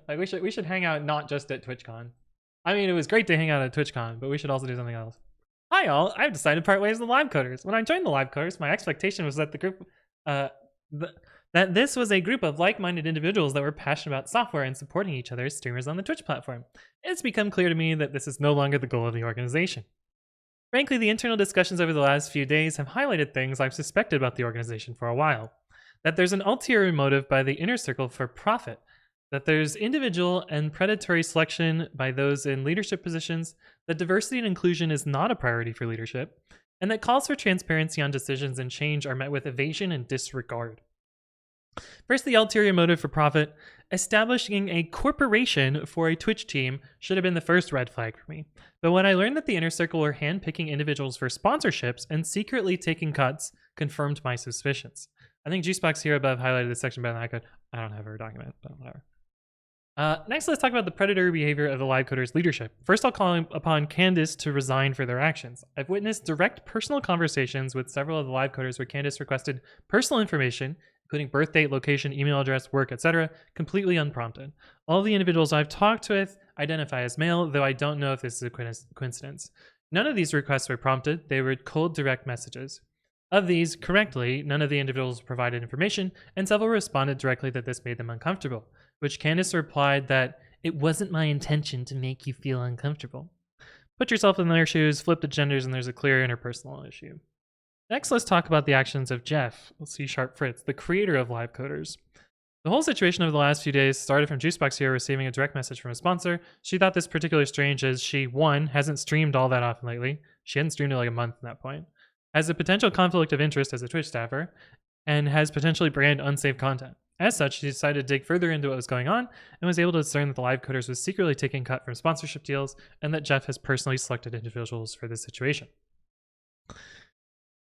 Like we should hang out not just at TwitchCon. I mean, it was great to hang out at TwitchCon, but we should also do something else. Hi all, I've decided to part ways with the Live Coders. When I joined the Live Coders, my expectation was that the group, that this was a group of like-minded individuals that were passionate about software and supporting each other as streamers on the Twitch platform. It's become clear to me that this is no longer the goal of the organization. Frankly, the internal discussions over the last few days have highlighted things I've suspected about the organization for a while. That there's an ulterior motive by the inner circle for profit, that there's individual and predatory selection by those in leadership positions, that diversity and inclusion is not a priority for leadership, and that calls for transparency on decisions and change are met with evasion and disregard. First, the ulterior motive for profit. Establishing a corporation for a Twitch team should have been the first red flag for me. But when I learned that the inner circle were handpicking individuals for sponsorships and secretly taking cuts, confirmed my suspicions. I think Juicebox here above highlighted this section better than I could. I don't have her document, but whatever. Next, let's talk about the predatory behavior of the Live Coders leadership. First, I'll call upon Candace to resign for their actions. I've witnessed direct personal conversations with several of the Live Coders where Candace requested personal information, including birth date, location, email address, work, etc., completely unprompted. All the individuals I've talked with identify as male, though I don't know if this is a coincidence. None of these requests were prompted. They were cold, direct messages. Of these, correctly, none of the individuals provided information, and several responded directly that this made them uncomfortable, which Candace replied that it wasn't my intention to make you feel uncomfortable. Put yourself in their shoes, flip the genders, and there's a clear interpersonal issue. Next, let's talk about the actions of Jeff, C# Fritz, the creator of Live Coders. The whole situation over the last few days started from Juicebox here receiving a direct message from a sponsor. She thought this particularly strange as she, one, hasn't streamed all that often lately. She hadn't streamed in like a month at that point. Has a potential conflict of interest as a Twitch staffer, and has potentially brand unsafe content. As such, she decided to dig further into what was going on and was able to discern that the Live Coders was secretly taking cut from sponsorship deals and that Jeff has personally selected individuals for this situation.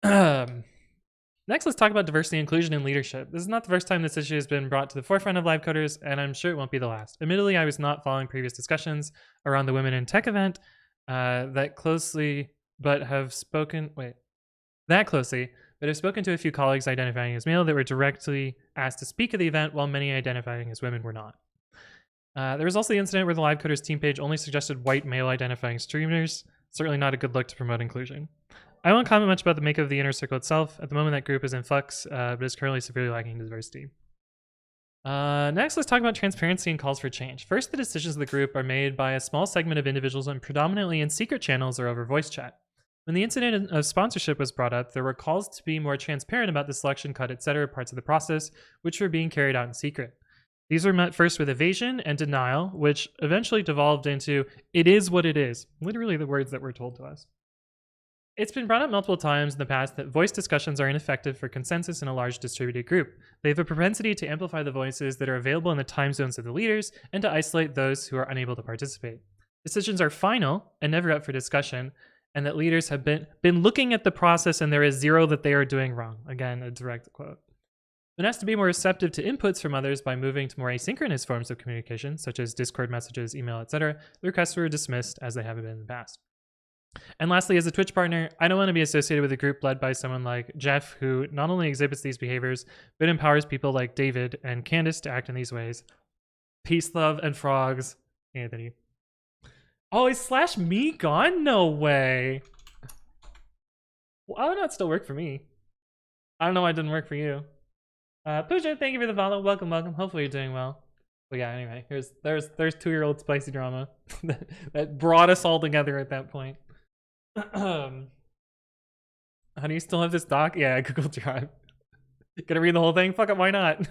Next, let's talk about diversity, inclusion, and leadership. This is not the first time this issue has been brought to the forefront of Live Coders, and I'm sure it won't be the last. Admittedly, I was not following previous discussions around the Women in Tech event that closely, but have spoken to a few colleagues identifying as male that were directly asked to speak at the event, while many identifying as women were not. There was also the incident where the Live Coders team page only suggested white male identifying streamers. Certainly not a good look to promote inclusion. I won't comment much about the makeup of the inner circle itself. At the moment, that group is in flux, but is currently severely lacking diversity. Next, let's talk about transparency and calls for change. First, the decisions of the group are made by a small segment of individuals and predominantly in secret channels or over voice chat. When the incident of sponsorship was brought up, there were calls to be more transparent about the selection, cut, etc. parts of the process, which were being carried out in secret. These were met first with evasion and denial, which eventually devolved into, it is what it is. Literally the words that were told to us. It's been brought up multiple times in the past that voice discussions are ineffective for consensus in a large distributed group. They have a propensity to amplify the voices that are available in the time zones of the leaders and to isolate those who are unable to participate. Decisions are final and never up for discussion, and that leaders have been looking at the process and there is zero that they are doing wrong. Again, a direct quote. One has to be more receptive to inputs from others by moving to more asynchronous forms of communication, such as Discord messages, email, etc. The requests were dismissed as they have been in the past. And lastly, as a Twitch partner, I don't want to be associated with a group led by someone like Jeff, who not only exhibits these behaviors, but empowers people like David and Candace to act in these ways. Peace, love, and frogs, Anthony. Oh, is slash me gone? No way. Why would that still work for me? I don't know why it didn't work for you. Pooja, thank you for the follow. Welcome, welcome. Hopefully you're doing well. But yeah, anyway, there's 2-year-old spicy drama that brought us all together at that point. How do you still have this doc? Yeah, Google Drive. Gonna read the whole thing? Fuck it, why not?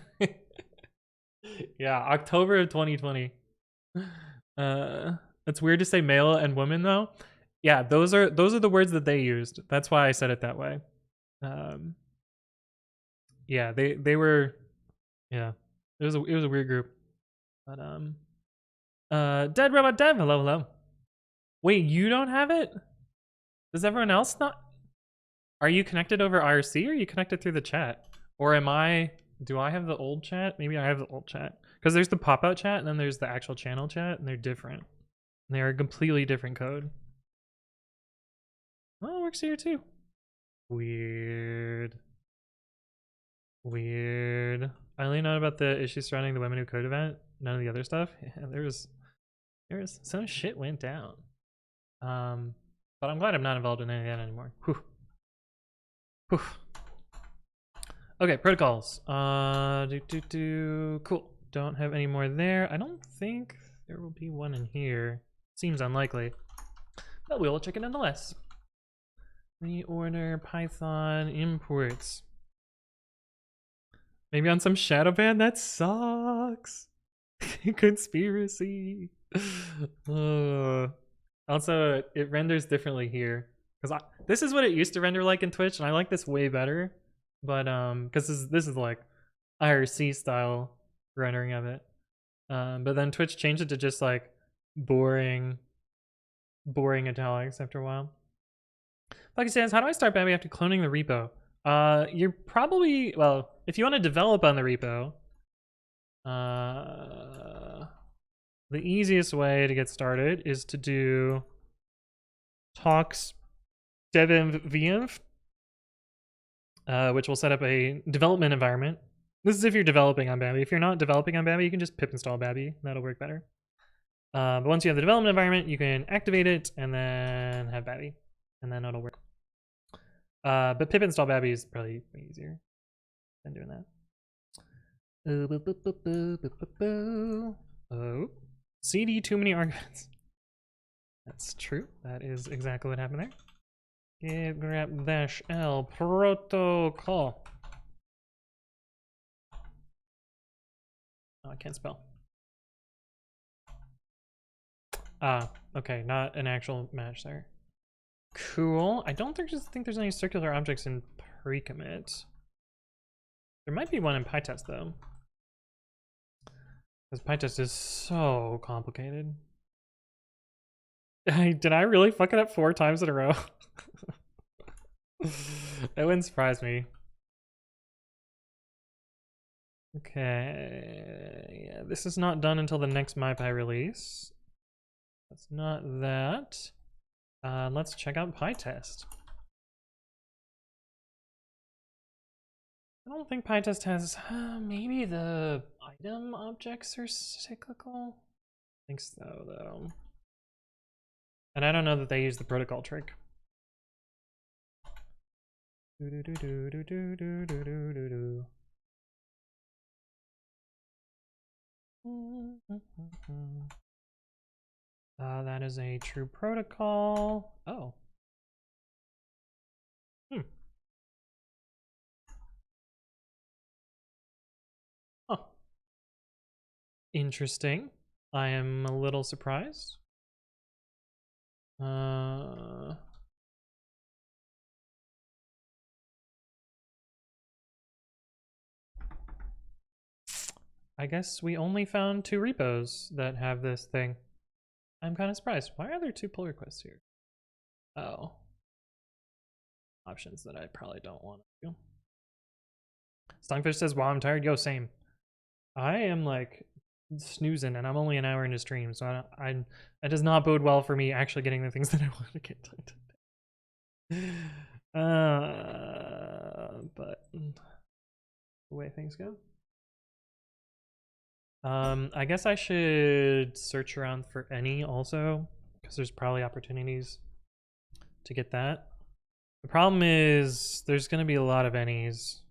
Yeah, October of 2020. It's weird to say male and woman though. Yeah, those are the words that they used. That's why I said it that way. Yeah, they were, yeah. It was a weird group. But Dead Robot Dev, hello. Wait, you don't have it? Does everyone else not? Are you connected over IRC or are you connected through the chat? Or do I have the old chat? Maybe I have the old chat. Because there's the pop-out chat and then there's the actual channel chat and they're different. And they are a completely different code. Oh, it works here too. Weird. Finally know about the issues surrounding the Women Who Code event. None of the other stuff. Yeah, there was some shit went down. But I'm glad I'm not involved in any of that anymore. Whew. Whew. Okay, protocols. Cool. Don't have any more there. I don't think there will be one in here. Seems unlikely. But we will check it nonetheless. Reorder Python imports. Maybe on some shadow ban? That sucks. Conspiracy. Also, it renders differently here. Because this is what it used to render like in Twitch, and I like this way better. But because this is like IRC style rendering of it. But then Twitch changed it to just like boring italics after a while. Bucky says, how do I start Babby after cloning the repo? You're probably, well, if you want to develop on the repo, the easiest way to get started is to do talks devenv venv, which will set up a development environment. This is if you're developing on Babby. If you're not developing on Babby, you can just pip install Babby. That'll work better. But once you have the development environment, you can activate it and then have Babby, and then it'll work. But pip install Babby is probably easier than doing that. Oh, CD too many arguments. That's true. That is exactly what happened there. Git grep dash L protocol. Oh, I can't spell. Okay, not an actual match there. Cool. I don't think there's any circular objects in pre-commit. There might be one in PyTest though, because PyTest is so complicated. Did I really fuck it up 4 times in a row? That wouldn't surprise me. Okay, yeah, this is not done until the next mypy release. That's not that. Let's check out PyTest. I don't think PyTest has, maybe the item objects are cyclical? I think so, though. And I don't know that they use the protocol trick. That is a true protocol. Oh. Oh. Interesting. I am a little surprised. I guess we only found 2 repos that have this thing. I'm kind of surprised. Why are there 2 pull requests here? Oh. Options that I probably don't want to do. Stonefish says, wow, I'm tired. Yo, same. I am like snoozing and I'm only an hour into stream, so that does not bode well for me actually getting the things that I want to get done today. But the way things go. I guess I should search around for any also, because there's probably opportunities to get that. The problem is there's going to be a lot of any's.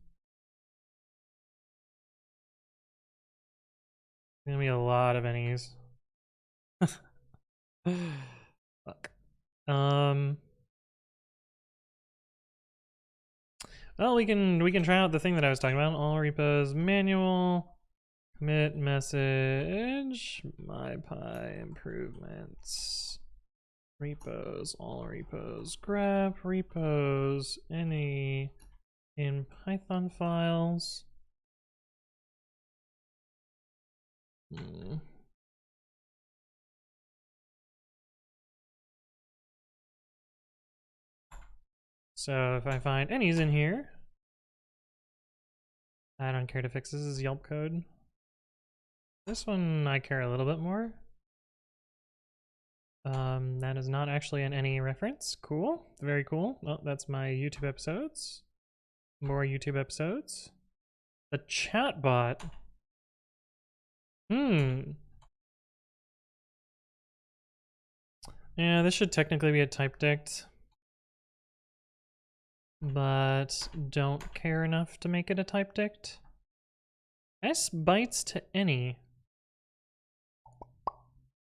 Gonna be a lot of any's. Fuck. Well, we can try out the thing that I was talking about. All repos manual. Commit message, mypy improvements, repos, all repos, grep repos, any in Python files. So if I find any's in here, I don't care to fix. This is Yelp code. This one I care a little bit more. That is not actually an any reference. Cool, very cool. Well, that's my YouTube episodes. More YouTube episodes. The chatbot. Hmm. Yeah, this should technically be a type dict, but don't care enough to make it a type dict. S bytes to any.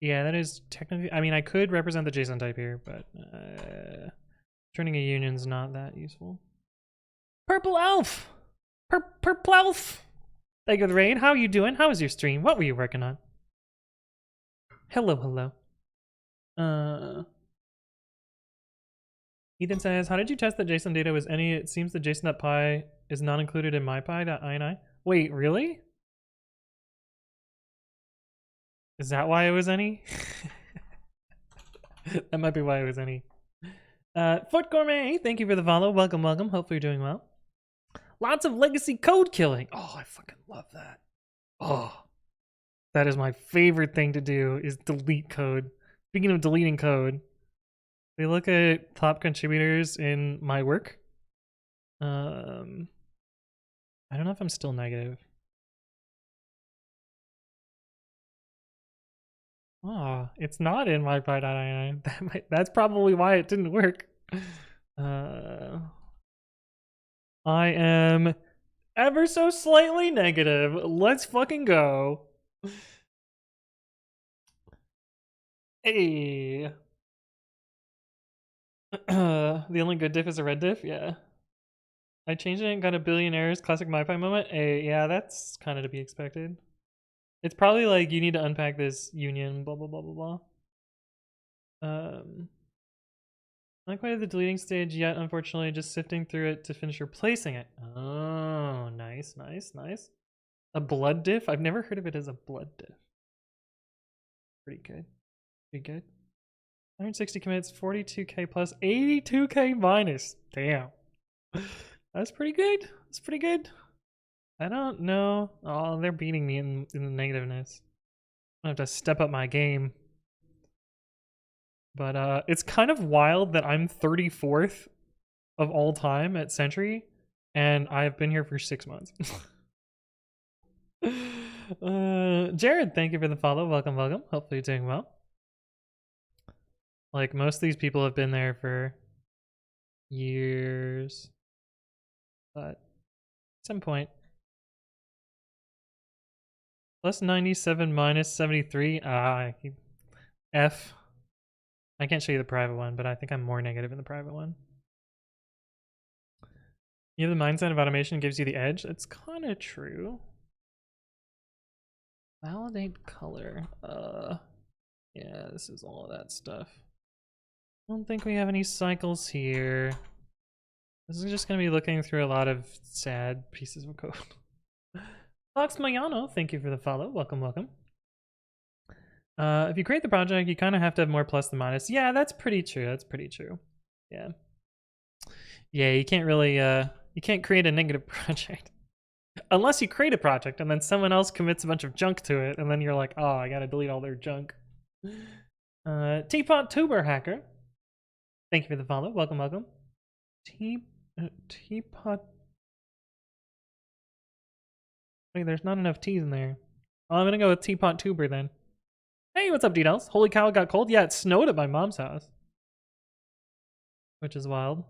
Yeah, that is technically, I mean, I could represent the JSON type here, but turning a union's not that useful. Purple Elf! Purple Elf! Thank you for the raid. How are you doing? How was your stream? What were you working on? Hello, hello. Ethan says, how did you test that JSON data was any? It seems the JSON.py is not included in mypy.ini. Wait, really? Is that why it was any? That might be why it was any. Foot Gourmet, thank you for the follow. Welcome, welcome. Hopefully you're doing well. Lots of legacy code killing. Oh, I fucking love that. Oh, that is my favorite thing to do, is delete code. Speaking of deleting code, we look at top contributors in my work. I don't know if I'm still negative. Oh, it's not in mypy.ini. That's probably why it didn't work. I am ever so slightly negative. Let's fucking go. Hey. The only good diff is a red diff? Yeah. I changed it and got a billion errors. Classic mypy moment. Hey, yeah, that's kind of to be expected. It's probably like you need to unpack this union, blah, blah, blah, blah, blah. Not quite at the deleting stage yet, unfortunately, just sifting through it to finish replacing it. Oh, nice, nice, nice. A blood diff? I've never heard of it as a blood diff. Pretty good. Pretty good. 160 commits, 42k plus, 82k minus. Damn. That's pretty good. That's pretty good. I don't know. Oh, they're beating me in the negativeness. I have to step up my game. But it's kind of wild that I'm 34th of all time at Sentry, and I've been here for 6 months. Jared, thank you for the follow. Welcome, welcome. Hopefully you're doing well. Like, most of these people have been there for years. But at some point. Plus 97 minus 73. F. I can't show you the private one, but I think I'm more negative in the private one. You have the mindset of automation gives you the edge. It's kind of true. Validate color. Yeah, this is all of that stuff. I don't think we have any cycles here. This is just going to be looking through a lot of sad pieces of code. Fox Mayano, thank you for the follow. Welcome, welcome. If you create the project, you kind of have to have more plus than minus. Yeah, that's pretty true. That's pretty true. Yeah. Yeah, you can't really, you can't create a negative project. Unless you create a project and then someone else commits a bunch of junk to it, and then you're like, oh, I gotta delete all their junk. Teapot Tuber Hacker, thank you for the follow. Welcome, welcome. Teapot. Wait, there's not enough T's in there. Oh, I'm gonna go with Teapot Tuber then. Hey, what's up, D-Dells? Holy cow, it got cold? Yeah, it snowed at my mom's house. Which is wild.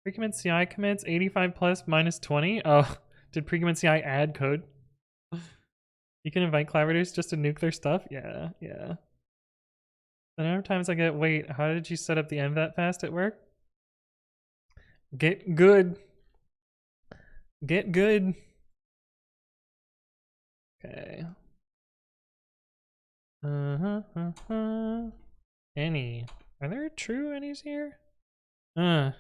Pre-commit CI commits 85 plus minus 20. Oh, did pre-commit CI add code? You can invite collaborators just to nuke their stuff? Yeah, yeah. The number of times I get, wait, how did you set up the env that fast at work? Get good. Get good. Okay. Any. Are there true any's here? Huh.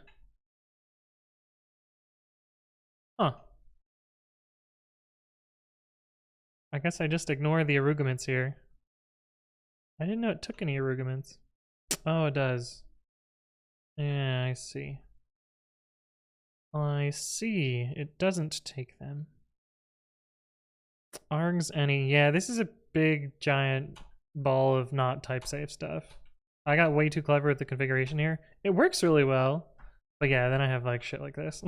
I guess I just ignore the arguments here. I didn't know it took any arguments. Oh, it does. Yeah, I see. I see. It doesn't take them. Args any. Yeah, this is a big, giant ball of not type-safe stuff. I got way too clever with the configuration here. It works really well. But yeah, then I have like shit like this.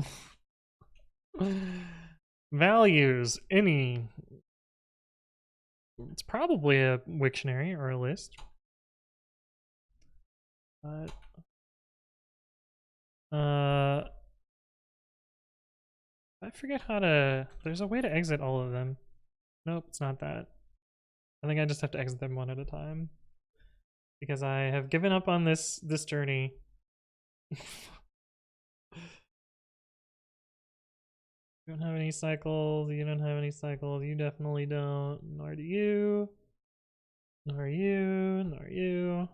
Values, any. It's probably a Wiktionary or a list. But I forget how to. There's a way to exit all of them. Nope, it's not that. I think I just have to exit them one at a time because I have given up on this journey. You don't have any cycles. You don't have any cycles. You definitely don't. Nor do you. Nor you. Nor you.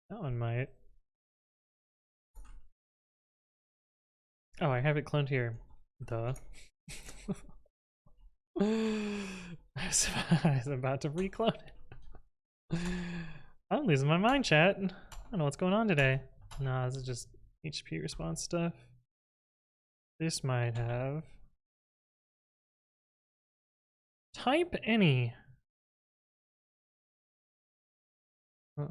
That one might. Oh, I have it cloned here. Duh. I was about to reclone it. I'm losing my mind, chat. I don't know what's going on today. Nah, this is just HP response stuff. This might have. Type any. Huh.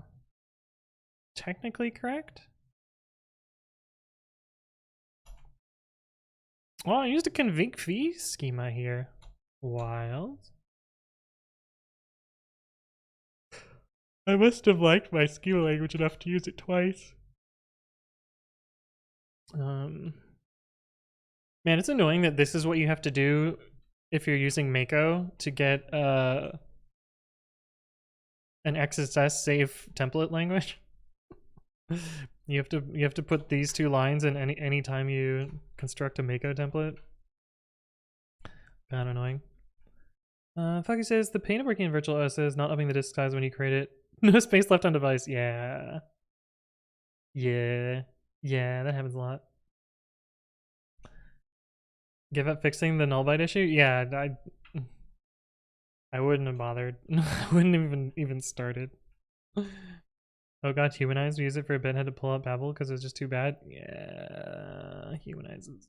Technically correct? Well, I used a convig fee schema here. Wild. I must have liked my schema language enough to use it twice. Man, it's annoying that this is what you have to do if you're using Mako to get an XSS safe template language. You have to put these two lines in any time you construct a Mako template. Kind of annoying. Fucky says the pain of working in virtual OS is not upping the disk size when you create it. No space left on device. Yeah. Yeah. Yeah, that happens a lot. Give up fixing the null byte issue? Yeah, I wouldn't have bothered. I wouldn't even started. Oh god, Humanize, we use it for a bit, had to pull up Babel because it was just too bad. Yeah, Humanize is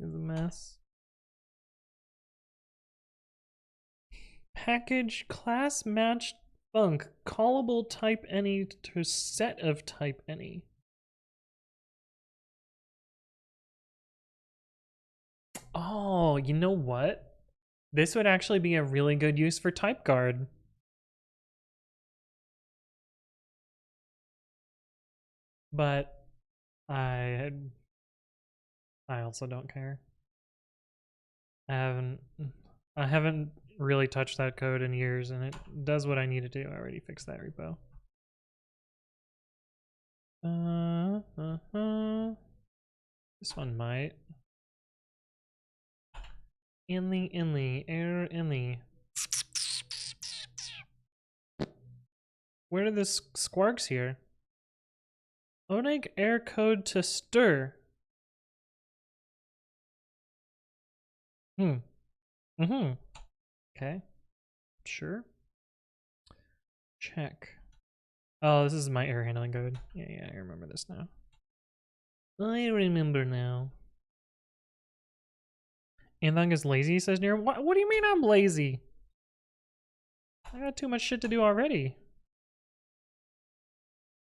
a mess. Package class matched func callable type any to set of type any. Oh, you know what? This would actually be a really good use for type guard. But I also don't care. I haven't really touched that code in years, and it does what I need to do. I already fixed that repo. This one might. Inly. Where are the squarks here? Oneg air code to stir. Okay. Sure. Check. Oh, this is my error handling code. Yeah, I remember this now. I remember now. Anthong is lazy, says Near. What do you mean I'm lazy? I got too much shit to do already.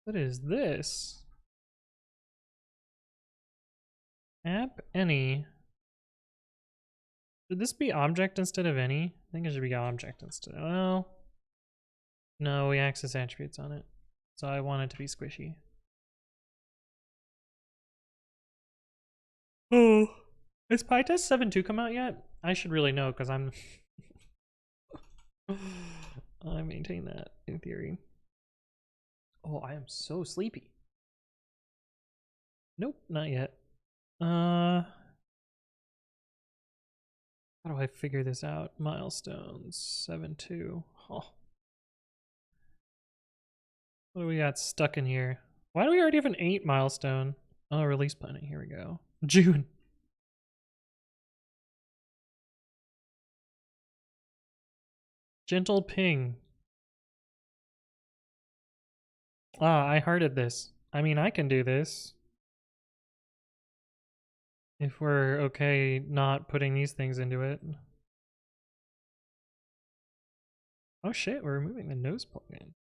What is this? App any. Should this be object instead of any? I think it should be object instead. Well, no, we access attributes on it. So I want it to be squishy. Oh, has PyTest 7.2 come out yet? I should really know because I'm I maintain that in theory. Oh, I am so sleepy. Nope, not yet. How do I figure this out? Milestones 7.2. Oh. What do we got stuck in here? Why do we already have an 8 milestone? Oh, release planning. Here we go. June. Gentle ping. Ah, I hearted this. I mean, I can do this. If we're okay not putting these things into it. Oh shit, we're removing the nose plugin.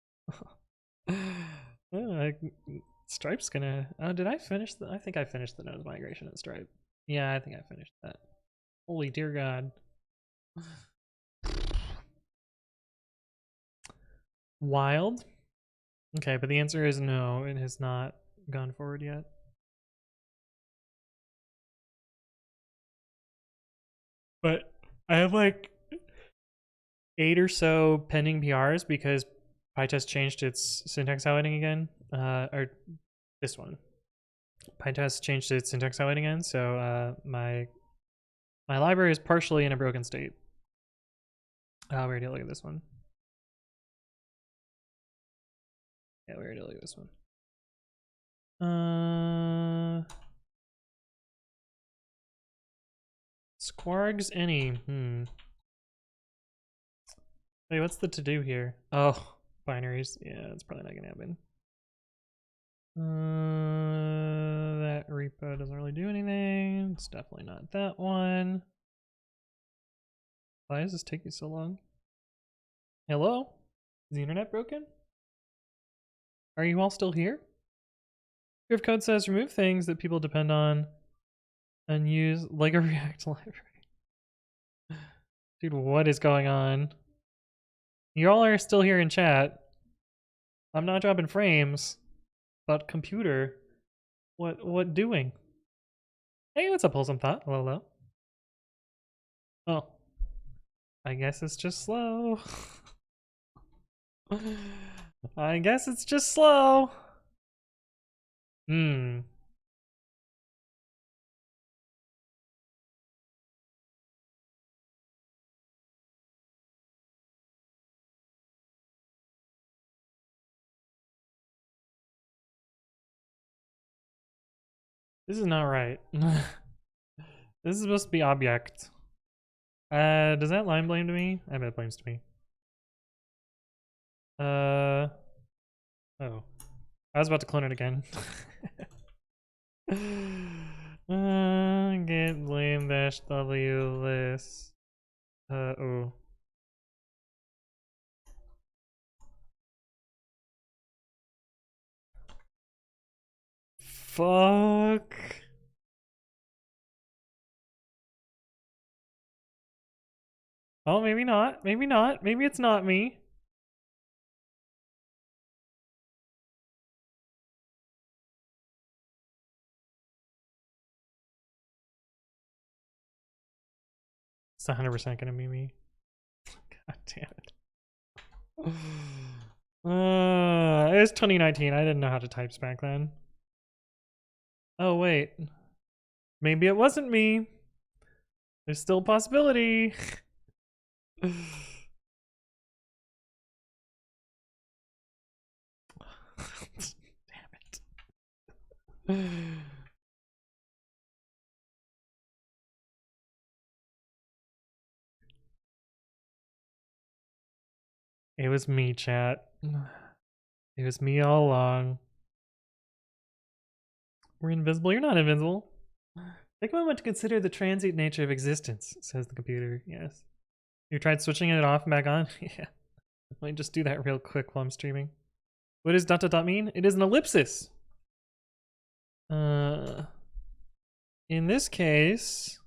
Stripe's gonna. Oh, did I finish I think I finished the nose migration in Stripe. Yeah, I think I finished that. Holy dear God. Wild? Okay, but the answer is no, it has not gone forward yet. But I have like 8 or so pending PRs because PyTest changed its syntax highlighting again. Or this one. PyTest changed its syntax highlighting again, so my library is partially in a broken state. We already look at this one. Yeah, we already look at this one. Squargs any. Wait, what's the to do here? Oh, binaries. Yeah, it's probably not gonna happen. That repo doesn't really do anything. It's definitely not that one. Why does this take you so long? Hello? Is the internet broken? Are you all still here? If code says remove things that people depend on and use like a React library. Dude, what is going on? You all are still here in chat. I'm not dropping frames. But computer, what doing? Hey, what's up, Wholesome Thought? Hello, hello. Oh, I guess it's just slow. I guess it's just slow. This is not right. This is supposed to be object. Does that line blame to me? I bet it blames to me. Oh. I was about to clone it again. Get blame dash w list. Oh. Fuck. Oh, maybe not. Maybe not. Maybe it's not me. It's 100% gonna be me. God damn it. It was 2019. I didn't know how to type back then. Oh, wait. Maybe it wasn't me. There's still a possibility. Damn it. It was me, chat. It was me all along. We're invisible. You're not invisible. Take a moment to consider the transient nature of existence, says the computer. Yes. You tried switching it off and back on? Yeah. Let me just do that real quick while I'm streaming. What does dot dot dot mean? It is an ellipsis. In this case,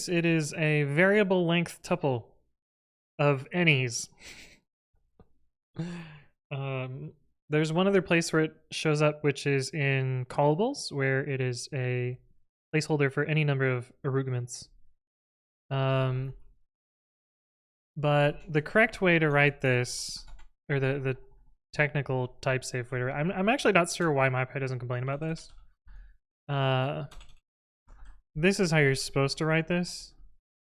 it is a variable length tuple of any's. There's one other place where it shows up, which is in callables, where it is a placeholder for any number of arguments. But the correct way to write this, or the technical type safe way to write, I'm actually not sure why mypy doesn't complain about this. This is how you're supposed to write this.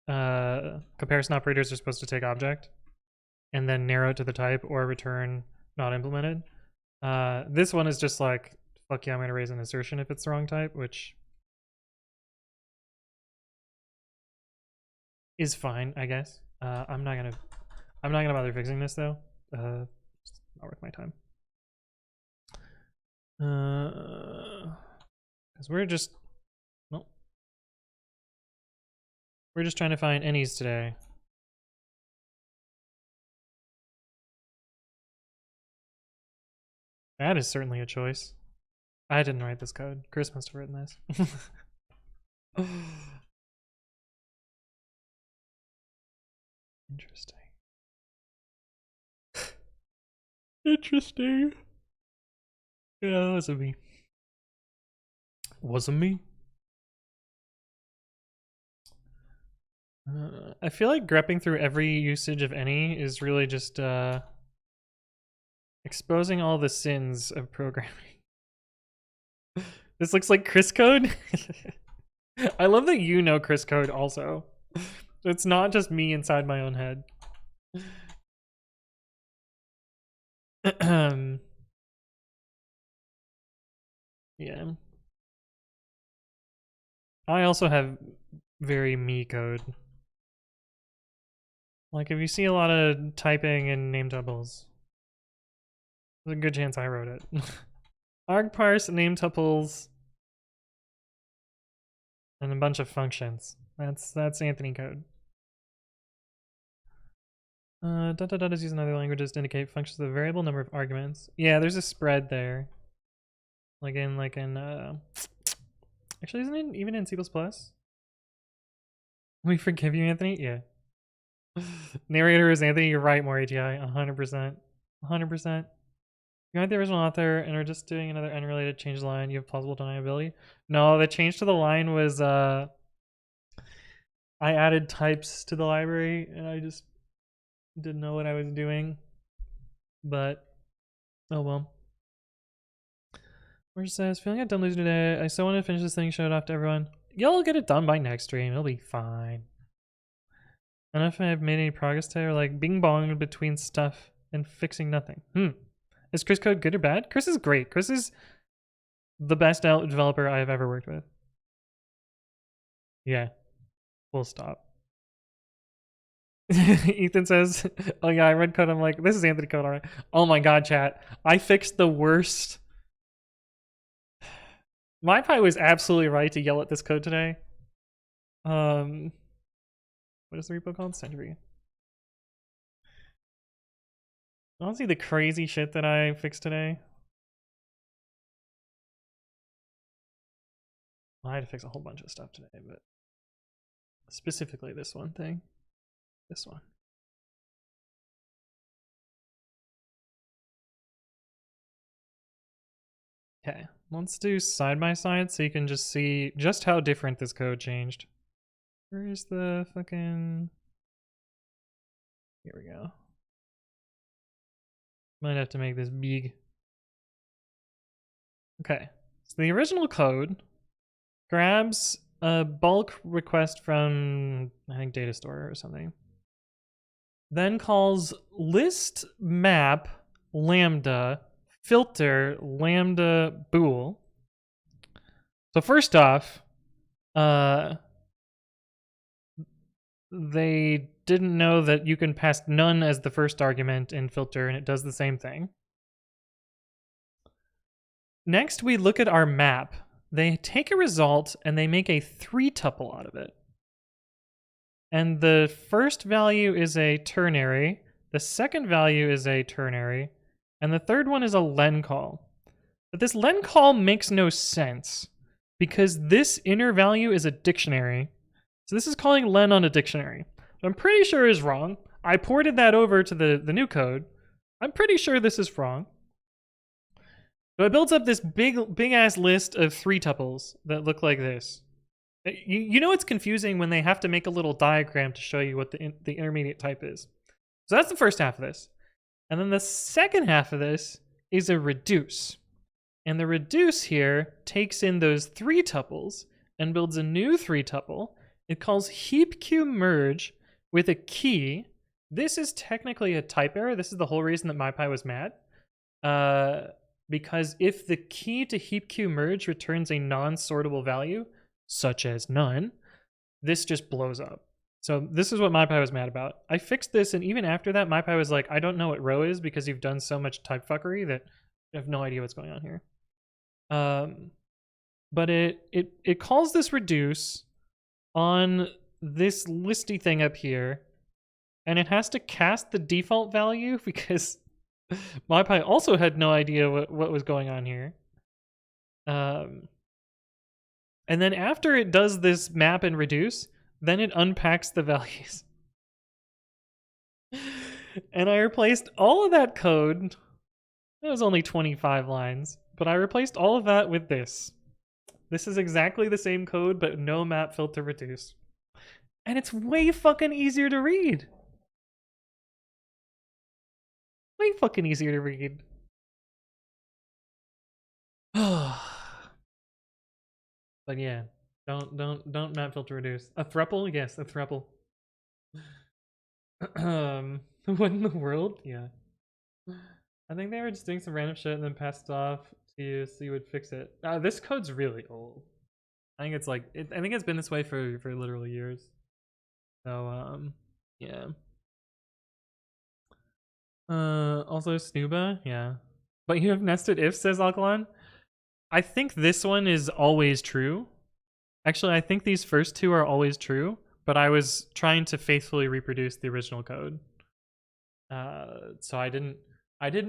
Comparison operators are supposed to take object and then narrow it to the type or return not implemented. This one is just like, fuck yeah, I'm gonna raise an assertion if it's the wrong type, which is fine, I guess. I'm not gonna bother fixing this though. It's not worth my time. Because we're just trying to find any's today. That is certainly a choice. I didn't write this code. Chris must have written this. Interesting. Interesting. Yeah, that wasn't me. Wasn't me. I feel like grepping through every usage of any is really just exposing all the sins of programming. This looks like Chris code. I love that you know Chris code also. It's not just me inside my own head. Yeah. I also have very me code. Like if you see a lot of typing in name tuples, there's a good chance I wrote it. Argparse, name tuples, and a bunch of functions. That's Anthony code. Does use in other languages to indicate functions with a variable number of arguments. Yeah, there's a spread there. Like in actually, isn't it even in C++? We forgive you, Anthony? Yeah. Narrator is Anthony, you're right, more AGI. 100%. 100%. You aren't the original author and are just doing another unrelated change line. You have plausible deniability. No, the change to the line was I added types to the library and I just didn't know what I was doing. But oh well. Where says, feeling I'm done losing today. I still want to finish this thing, show it off to everyone. Y'all get it done by next stream. It'll be fine. I don't know if I've made any progress today or like bing bong between stuff and fixing nothing. Is Chris code good or bad? Chris is great. Chris is the best developer I have ever worked with. Yeah. Full stop. Ethan says, oh yeah, I read code. I'm like, this is Anthony code, all right. Oh my god, chat. I fixed the worst. mypy was absolutely right to yell at this code today. What is the repo called? Century. Honestly, the crazy shit that I fixed today. Well, I had to fix a whole bunch of stuff today, but specifically this one thing. This one. Okay, let's do side by side so you can just see just how different this code changed. Where's the fucking... Here we go. Might have to make this big. Okay, so the original code grabs a bulk request from, I think, data store or something. Then calls list map lambda filter lambda bool. So first off, they didn't know that you can pass none as the first argument in filter, and it does the same thing. Next, we look at our map. They take a result and they make a 3-tuple out of it. And the first value is a ternary, the second value is a ternary, and the third one is a len call. But this len call makes no sense because this inner value is a dictionary. So this is calling len on a dictionary. So I'm pretty sure is wrong. I ported that over to the new code. I'm pretty sure this is wrong. So it builds up this big ass list of 3-tuples that look like this. You know it's confusing when they have to make a little diagram to show you what the intermediate type is. So that's the first half of this. And then the second half of this is a reduce. And the reduce here takes in those 3-tuples and builds a new 3-tuple. It calls heap q merge with a key. This is technically a type error. This is the whole reason that mypy was mad. Because if the key to heap q merge returns a non-sortable value, such as none, this just blows up. So this is what mypy was mad about. I fixed this, and even after that, mypy was like, I don't know what row is because you've done so much type fuckery that I have no idea what's going on here. But it calls this reduce on this listy thing up here, and it has to cast the default value because mypy also had no idea what was going on here. And then after it does this map and reduce, then it unpacks the values. And I replaced all of that code. It was only 25 lines, but I replaced all of that with this. This is exactly the same code, but no map filter reduce. And it's way fucking easier to read. Way fucking easier to read. But yeah, don't map filter reduce. A thruple? Yes, a thruple. What in the world? Yeah. I think they were just doing some random shit and then passed it off to you so you would fix it. This code's really old. I think it's like I think it's been this way for literally years. So yeah. Also Snuba, yeah. But you have nested if, says Alkaline. I think this one is always true. Actually, I think these first two are always true, but I was trying to faithfully reproduce the original code. So I didn't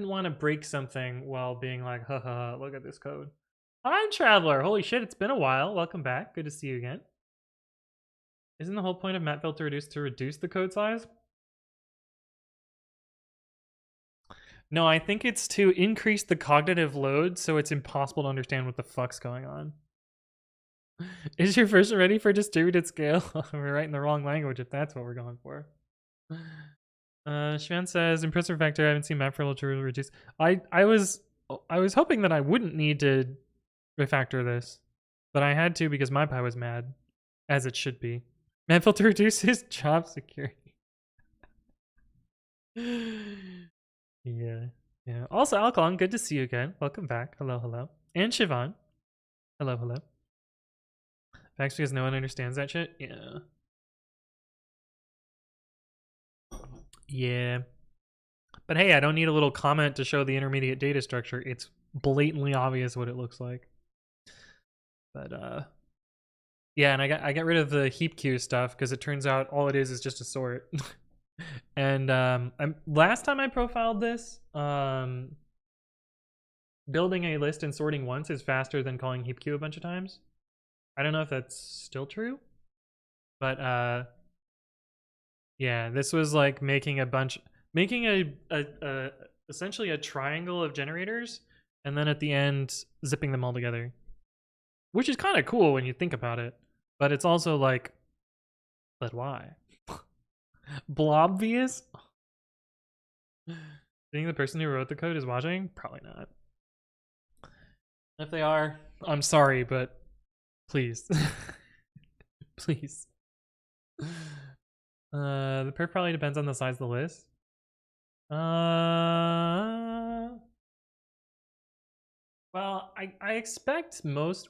want to break something while being like, haha, look at this code. Hi, Traveler. Holy shit, it's been a while. Welcome back. Good to see you again. Isn't the whole point of map filter reduce to reduce the code size? No, I think it's to increase the cognitive load so it's impossible to understand what the fuck's going on. Is your version ready for distributed scale? We're writing the wrong language if that's what we're going for. Shvan says, impressive factor, I haven't seen map filter reduce. I was hoping that I wouldn't need to refactor this, but I had to because mypy was mad, as it should be. Map filter reduces job security. Yeah. Also, Alcon, good to see you again. Welcome back. Hello. And Siobhan. Hello. Facts because no one understands that shit? Yeah. But hey, I don't need a little comment to show the intermediate data structure. It's blatantly obvious what it looks like. But yeah, and I got rid of the heap queue stuff because it turns out all it is just a sort. And last time I profiled this, building a list and sorting once is faster than calling heap queue a bunch of times. I don't know if that's still true, but yeah, this was like making essentially a triangle of generators, and then at the end zipping them all together, which is kind of cool when you think about it. But it's also like, but why? Blobvious? Think the person who wrote the code is watching? Probably not. If they are, I'm sorry, but please. Please. The perf probably depends on the size of the list. Well, I expect most,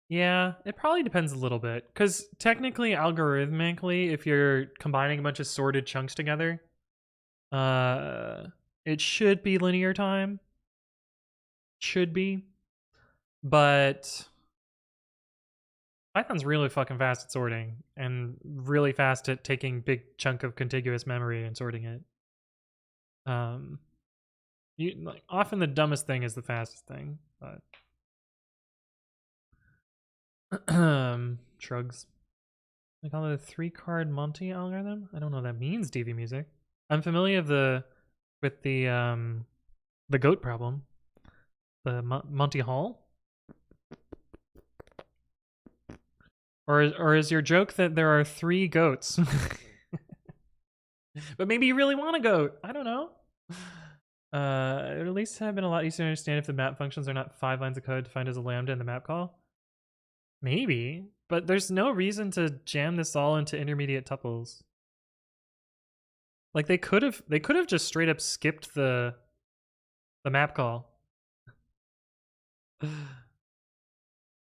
yeah, it probably depends a little bit. Because technically, algorithmically, if you're combining a bunch of sorted chunks together, it should be linear time. Should be. But Python's really fucking fast at sorting and really fast at taking big chunk of contiguous memory and sorting it. Often the dumbest thing is the fastest thing, but shrugs. They call it a 3-card Monty algorithm. I don't know what that means. DV music. I'm familiar with the goat problem, the Monty Hall. Or is your joke that there are 3 goats? But maybe you really want a goat. I don't know. It would at least have been a lot easier to understand if the map functions are not 5 lines of code defined as a lambda in the map call. Maybe, but there's no reason to jam this all into intermediate tuples. Like they could have just straight up skipped the map call.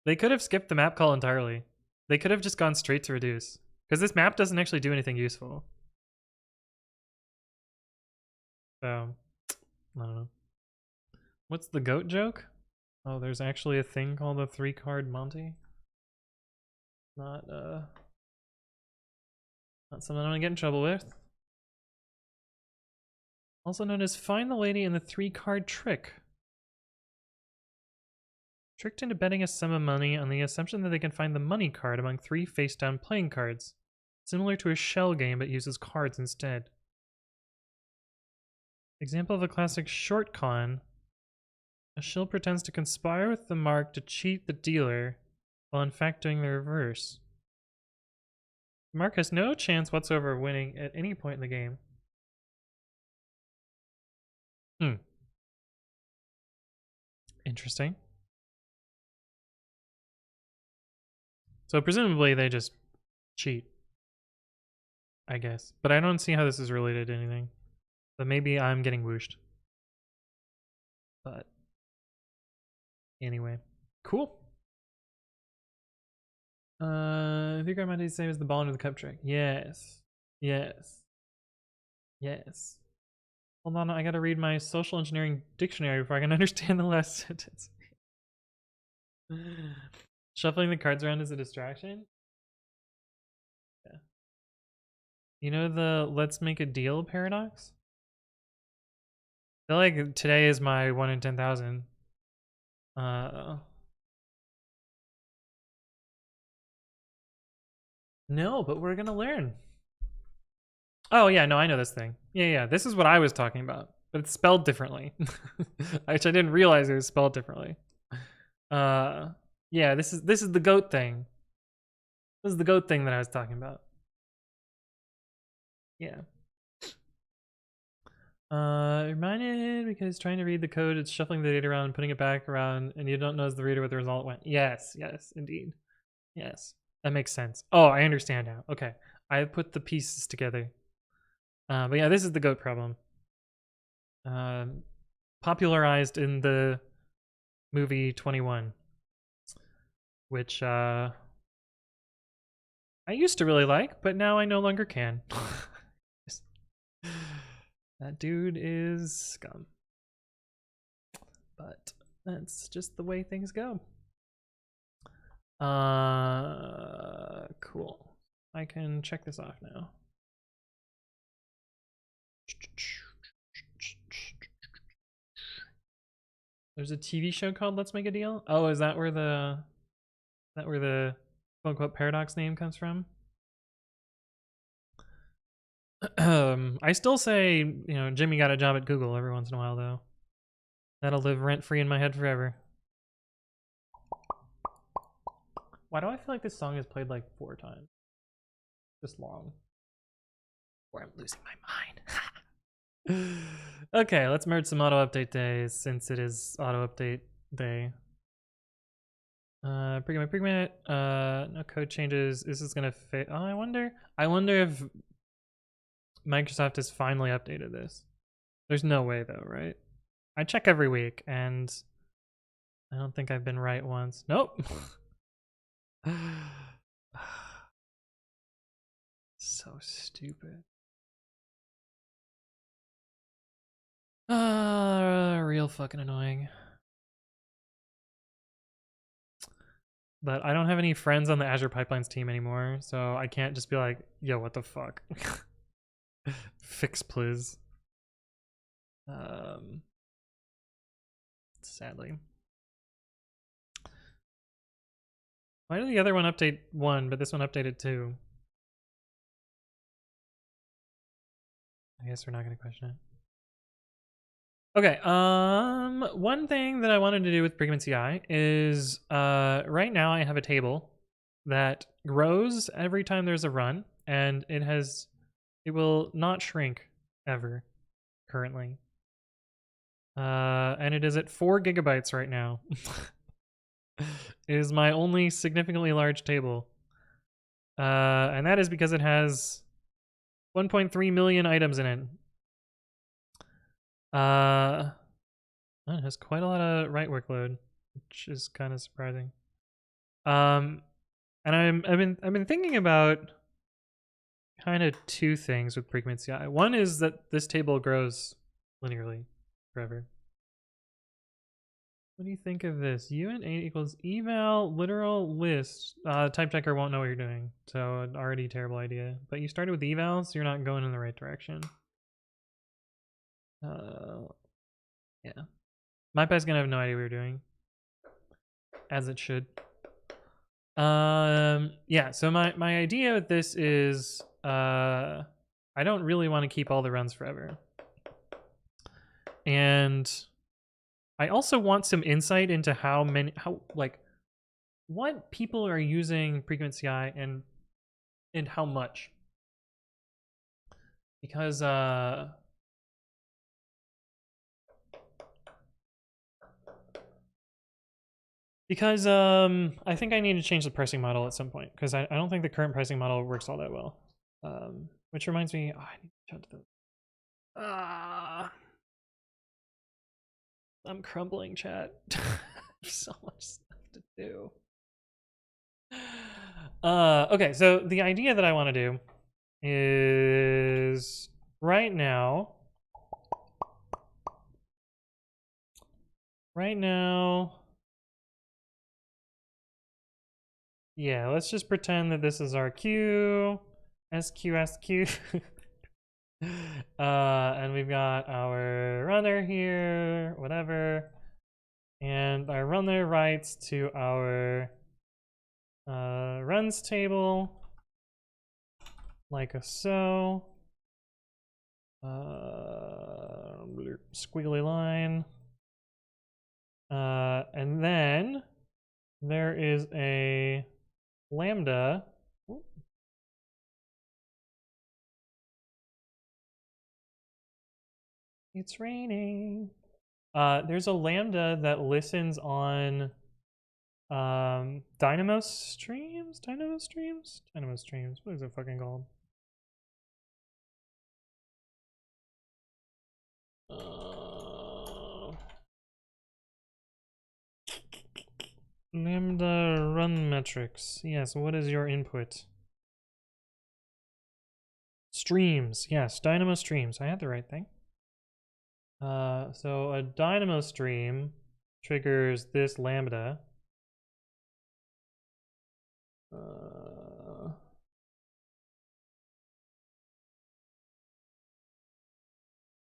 They could have skipped the map call entirely. They could have just gone straight to reduce, because this map doesn't actually do anything useful. So, I don't know. What's the goat joke? Oh, there's actually a thing called a 3-card Monty. Not something I'm gonna get in trouble with. Also known as Find the Lady in the 3-card trick. Tricked into betting a sum of money on the assumption that they can find the money card among 3 face-down playing cards. Similar to a shell game, but uses cards instead. Example of a classic short con. A shill pretends to conspire with the mark to cheat the dealer, while in fact doing the reverse. The mark has no chance whatsoever of winning at any point in the game. Interesting. So presumably they just cheat, I guess. But I don't see how this is related to anything. But maybe I'm getting whooshed. But anyway, cool. I think I might be the same as the ball under the cup trick. Yes. Yes. Yes. Hold on, I gotta read my social engineering dictionary before I can understand the last sentence. Shuffling the cards around is a distraction? Yeah. You know the let's make a deal paradox? I feel like today is my 1 in 10,000. No, but we're gonna learn. Oh yeah, no, I know this thing. Yeah, this is what I was talking about, but it's spelled differently. Which I didn't realize it was spelled differently. Yeah, this is the goat thing. This is the goat thing that I was talking about. Yeah. Reminded because trying to read the code, it's shuffling the data around and putting it back around, and you don't know as the reader what the result went. Yes, indeed. Yes, that makes sense. Oh, I understand now. Okay, I put the pieces together. But yeah, this is the goat problem. Popularized in the movie 21, which I used to really like, but now I no longer can. That dude is scum. But that's just the way things go. Cool. I can check this off now. There's a TV show called Let's Make a Deal? Oh, is that where the quote unquote paradox name comes from? I still say, Jimmy got a job at Google every once in a while though. That'll live rent free in my head forever. Why do I feel like this song is played like 4 times? This long. Or I'm losing my mind. Okay, let's merge some auto update days since it is auto update day. Pre-commit. No code changes. This is gonna fit. Oh, I wonder if Microsoft has finally updated this. There's no way though, right? I check every week and I don't think I've been right once. Nope. So stupid. Real fucking annoying. But I don't have any friends on the Azure Pipelines team anymore, so I can't just be like, yo, what the fuck? Fix, please. Sadly. Why did the other one update 1, but this one updated 2? I guess we're not gonna question it. Okay, one thing that I wanted to do with pre-commit.ci is right now I have a table that grows every time there's a run, and it will not shrink ever currently. And it is at 4 gigabytes right now. It is my only significantly large table. And that is because it has 1.3 million items in it. It has quite a lot of write workload, which is kind of surprising. And I've been thinking about kind of 2 things with pre-commit.ci. One is that this table grows linearly forever. What do you think of this? uint8 equals eval literal list. Type checker won't know what you're doing, so an already terrible idea. But you started with eval, so you're not going in the right direction. Yeah. MyPy's gonna have no idea what we're doing. As it should. Yeah, so my idea with this is I don't really want to keep all the runs forever. And I also want some insight into what people are using pre-commit.ci and how much. Because I think I need to change the pricing model at some point, because I don't think the current pricing model works all that well. Which reminds me, I need to chat to the I'm crumbling, chat. There's so much stuff to do. Okay, so the idea that I want to do is right now, yeah, let's just pretend that this is our queue, SQ. And we've got our runner here, whatever. And our runner writes to our runs table, like so. Squiggly line. And then there is a lambda. Ooh. It's raining. There's a lambda that listens on Dynamo streams. What is it fucking called? Lambda run metrics. Yes, what is your input? Streams. Yes, Dynamo streams. I had the right thing. So a Dynamo stream triggers this lambda.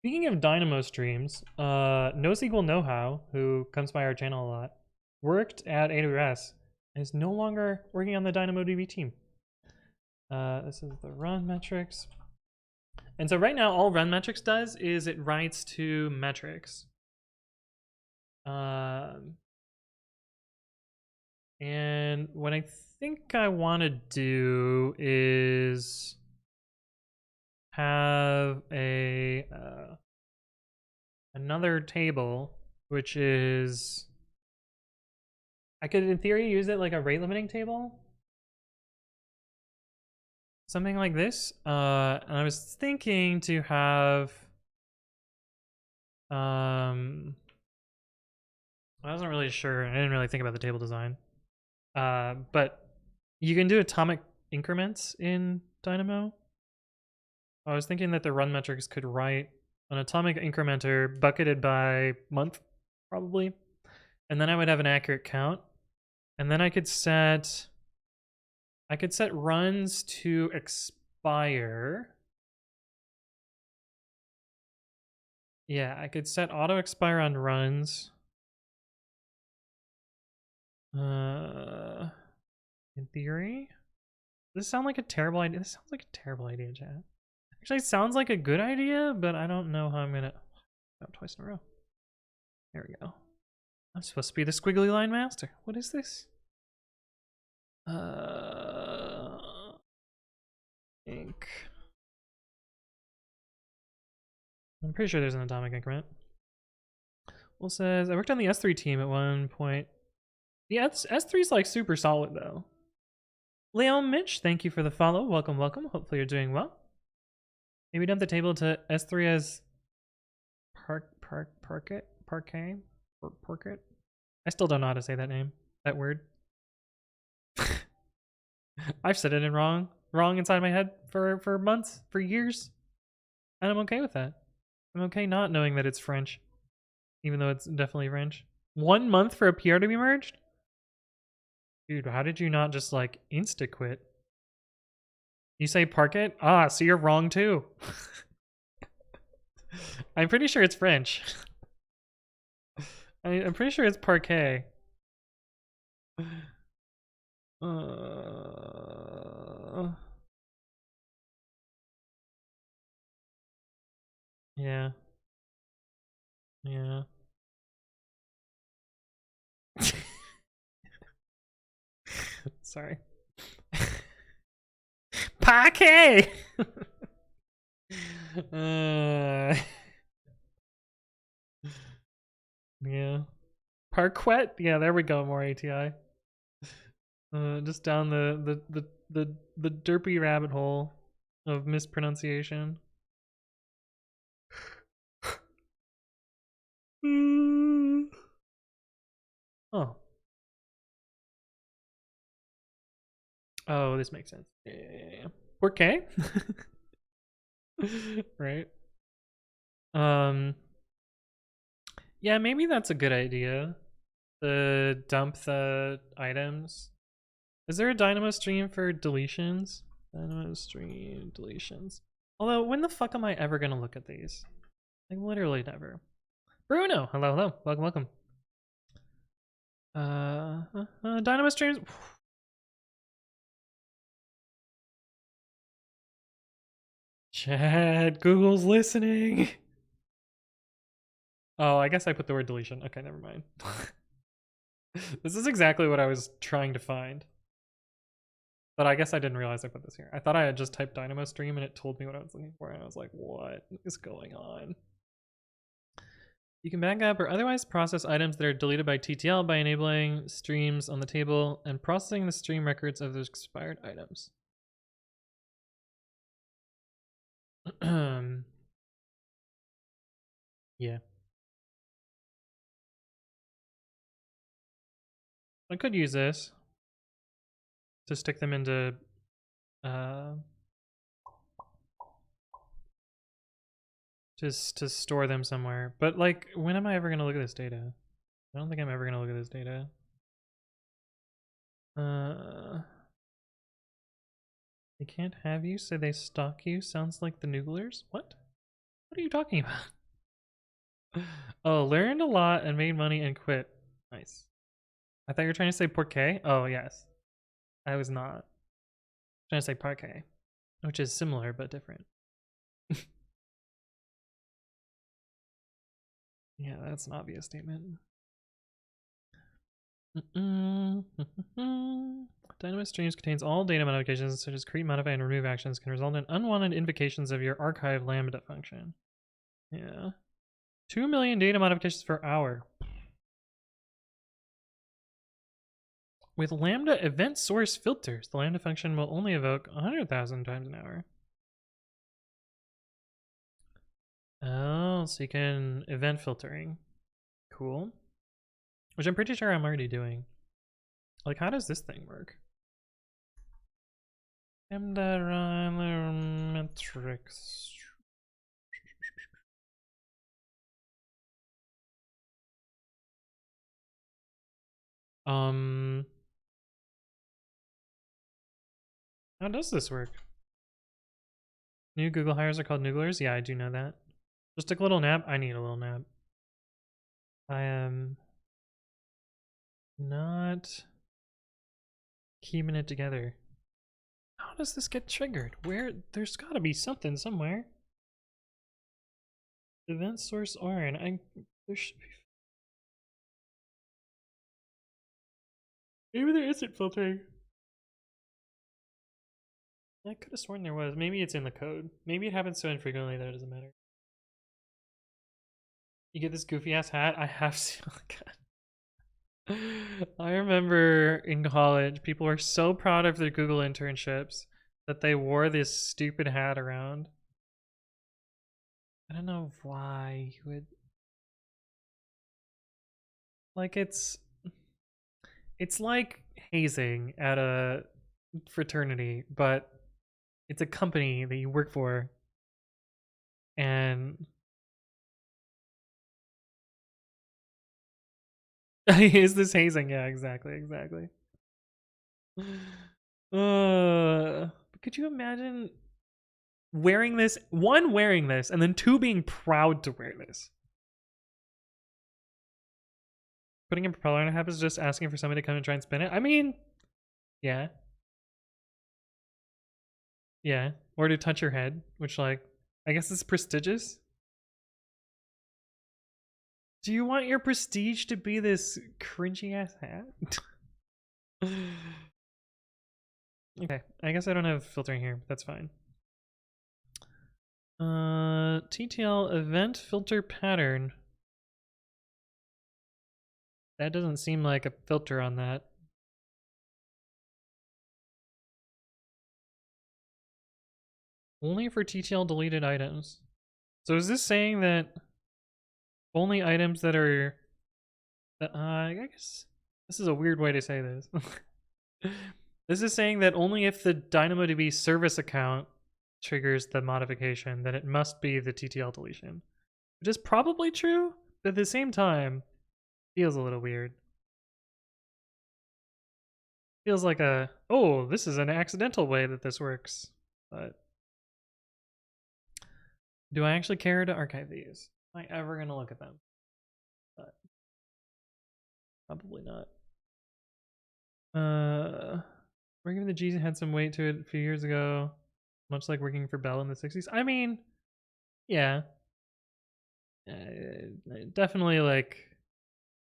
Speaking of Dynamo streams, NoSQL Know-How, who comes by our channel a lot, worked at AWS and is no longer working on the DynamoDB team. This is the run metrics. And so right now, all run metrics does is it writes to metrics. And what I think I want to do is have a another table, which is, I could in theory use it like a rate limiting table, something like this. And I was thinking to have I wasn't really sure. I didn't really think about the table design. But you can do atomic increments in Dynamo. I was thinking that the run metrics could write an atomic incrementer bucketed by month, probably. And then I would have an accurate count. And then I could set runs to expire. Yeah, I could set auto expire on runs. In theory. Does this sound like a terrible idea? This sounds like a terrible idea, chat. Actually, it sounds like a good idea, but I don't know how I'm gonna. Oh, twice in a row. There we go. I'm supposed to be the squiggly line master. What is this? Ink. I'm pretty sure there's an atomic increment. Well, says I worked on the S3 team at one point. Yeah, S3's like super solid though. Leo Mitch, thank you for the follow. Welcome, welcome. Hopefully you're doing well. Maybe dump the table to S3 as parquet. I still don't know how to say that name, that word. I've said it wrong inside my head for months, for years, and I'm okay with that. I'm okay not knowing that it's French, even though it's definitely French. 1 month for a PR to be merged? Dude, how did you not just like insta quit? You say parquet? Ah, so you're wrong too. I'm pretty sure it's French. I'm pretty sure it's parquet. Yeah. Yeah. Sorry. Parquet! Yeah. Parquet? Yeah, there we go, more ATI. Just down the derpy rabbit hole of mispronunciation. Oh. Oh, this makes sense. Yeah. Okay. Right. Yeah, maybe that's a good idea. To dump the items. Is there a Dynamo stream for deletions? Dynamo stream deletions. Although, when the fuck am I ever gonna look at these? Like, literally never. Bruno! Hello, hello. Welcome, welcome. Dynamo streams. Chad, Google's listening. Oh, I guess I put the word deletion. Okay, never mind. This is exactly what I was trying to find. But I guess I didn't realize I put this here. I thought I had just typed Dynamo stream and it told me what I was looking for, and I was like, what is going on? You can back up or otherwise process items that are deleted by TTL by enabling streams on the table and processing the stream records of those expired items. Yeah. I could use this to stick them into just to store them somewhere. But like, when am I ever gonna look at this data? I don't think I'm ever gonna look at this data. They can't have you, so they stalk you. Sounds like the Nooglers. What? What are you talking about? Oh, learned a lot and made money and quit. Nice. I thought you were trying to say Porquet. Oh, yes. I was not. Trying to say Parquet, which is similar but different. Yeah, that's an obvious statement. Dynamo streams contains all data modifications such as create, modify, and remove actions can result in unwanted invocations of your archive lambda function. Yeah. 2 million data modifications per hour. With lambda event source filters, the lambda function will only evoke 100,000 times an hour. Oh, so you can event filtering. Cool. Which I'm pretty sure I'm already doing. Like, how does this thing work? Lambda metrics. How does this work? New Google hires are called Nooglers? Yeah, I do know that. Just took a little nap. I need a little nap. I am not keeping it together. How does this get triggered? Where? There's gotta be something somewhere. Event source Orin. There should be. Maybe there isn't filtering. I could have sworn there was. Maybe it's in the code. Maybe it happens so infrequently that it doesn't matter. You get this goofy ass hat? I have seen. Oh God. I remember in college, people were so proud of their Google internships that they wore this stupid hat around. I don't know why you would. Like, it's like hazing at a fraternity, but it's a company that you work for, and is this hazing? Yeah, exactly. But could you imagine wearing this, and then 2, being proud to wear this. Putting a propeller on a hat is just asking for somebody to come and try and spin it. I mean, yeah. Yeah. Or to touch your head, which, like, I guess is prestigious. Do you want your prestige to be this cringy ass hat? Okay, I guess I don't have filtering here, but that's fine. TTL event filter pattern. That doesn't seem like a filter on that. Only for TTL deleted items. So is this saying that only items that are... I guess this is a weird way to say this. This is saying that only if the DynamoDB service account triggers the modification, then it must be the TTL deletion. Which is probably true, but at the same time, feels a little weird. Feels like a, oh, this is an accidental way that this works. But do I actually care to archive these? Am I ever going to look at them? But probably not. Working with the G's had some weight to it a few years ago, much like working for Bell in the 60s. I mean, yeah. Definitely, like,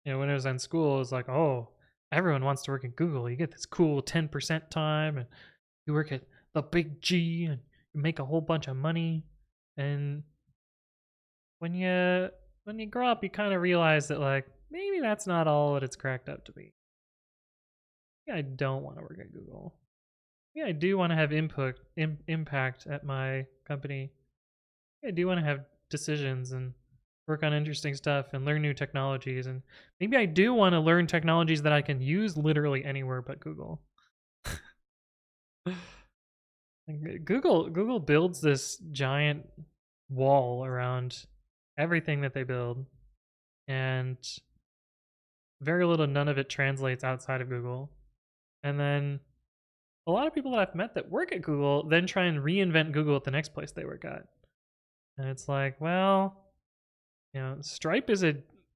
you know, when I was in school, it was like, oh, everyone wants to work at Google. You get this cool 10% time, and you work at the big G, and you make a whole bunch of money. And when you grow up, you kind of realize that, like, maybe that's not all that it's cracked up to be. Yeah, I don't want to work at Google. Yeah, I do want to have impact at my company. Yeah, I do want to have decisions and work on interesting stuff and learn new technologies. And maybe I do want to learn technologies that I can use literally anywhere but Google. Google builds this giant wall around everything that they build, and very little, none of it translates outside of Google. And then a lot of people that I've met that work at Google then try and reinvent Google at the next place they work at. And it's like, well, you know, Stripe is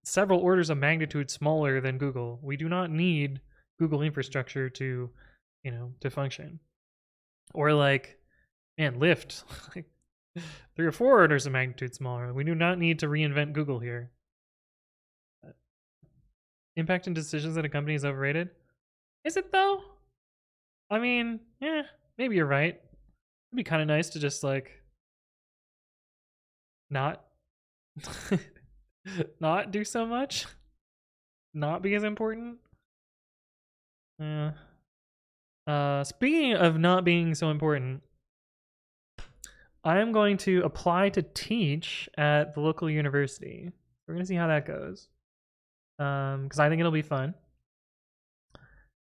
several orders of magnitude smaller than Google. We do not need Google infrastructure to, you know, to function. Or like, man, Lyft, like 3 or 4 orders of magnitude smaller. We do not need to reinvent Google here. Impact and decisions that a company is overrated. Is it though? I mean, yeah, maybe you're right. It'd be kind of nice to just like not not do so much, not be as important. Speaking of not being so important, I am going to apply to teach at the local university. We're gonna see how that goes, because I think it'll be fun.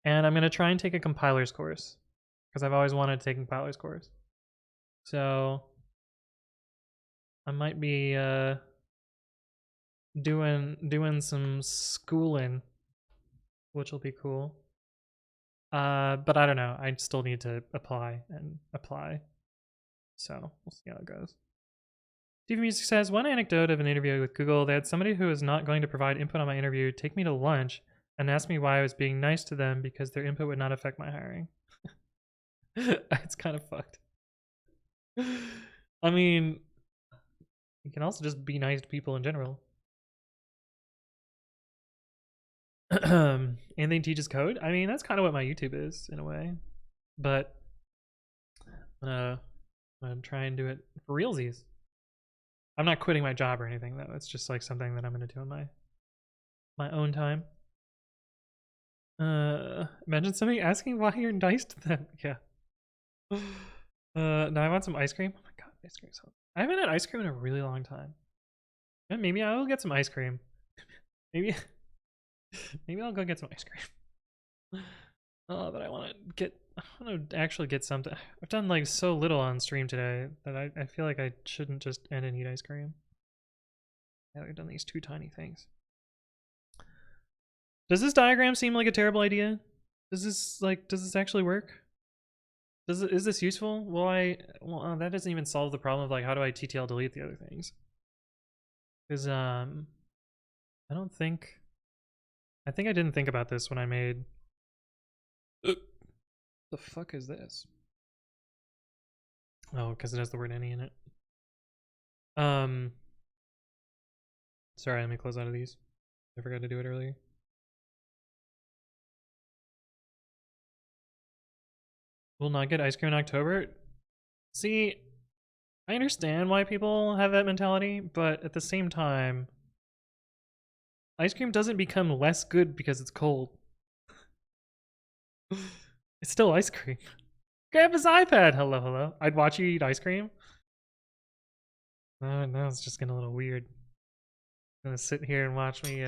And I'm gonna try and take a compilers course, because I've always wanted to take a compilers course. So I might be doing some schooling, which will be cool. But I don't know. I still need to apply. So we'll see how it goes. TV Music says, one anecdote of an interview with Google, they had somebody who was not going to provide input on my interview take me to lunch and ask me why I was being nice to them because their input would not affect my hiring. It's kind of fucked. I mean, you can also just be nice to people in general. Anthony teaches code. I mean, that's kind of what my YouTube is in a way, but I'm gonna try and do it for realsies. I'm not quitting my job or anything though. It's just like something that I'm gonna do on my own time. Imagine somebody asking why you're nice to them. Yeah. Now I want some ice cream. Oh my god, ice cream. I haven't had ice cream in a really long time. Maybe I will get some ice cream. Maybe I'll go get some ice cream. But I want to actually get something. I've done like so little on stream today that I feel like I shouldn't just end and eat ice cream. Yeah, I've done these 2 tiny things. Does this diagram seem like a terrible idea? Does this actually work? Is this useful? Well, that doesn't even solve the problem of like how do I TTL delete the other things? Because I don't think I didn't think about this when I made. The fuck is this? Oh, because it has the word any in it. Sorry, let me close out of these. I forgot to do it earlier. Will not get ice cream in October. See, I understand why people have that mentality, but at the same time, ice cream doesn't become less good because it's cold. It's still ice cream. Grab his iPad. Hello, hello. I'd watch you eat ice cream. Now it's just getting a little weird. I'm gonna sit here and watch me.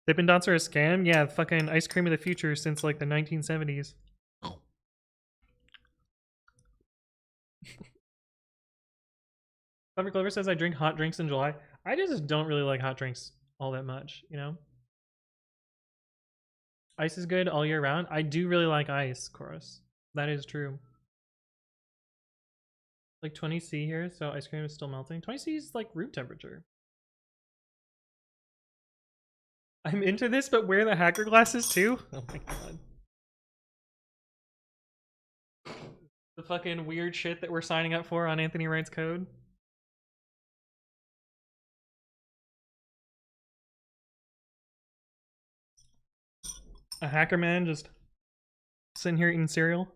Dippin' Dots are a scam? Yeah, fucking ice cream of the future since like the 1970s. Clever Clover says I drink hot drinks in July. I just don't really like hot drinks all that much, you know? Ice is good all year round. I do really like ice, Chorus. That is true. Like 20C here, so ice cream is still melting. 20C is like room temperature. I'm into this, but wear the hacker glasses too? Oh my god. The fucking weird shit that we're signing up for on Anthony Writes Code. A hacker man just sitting here eating cereal.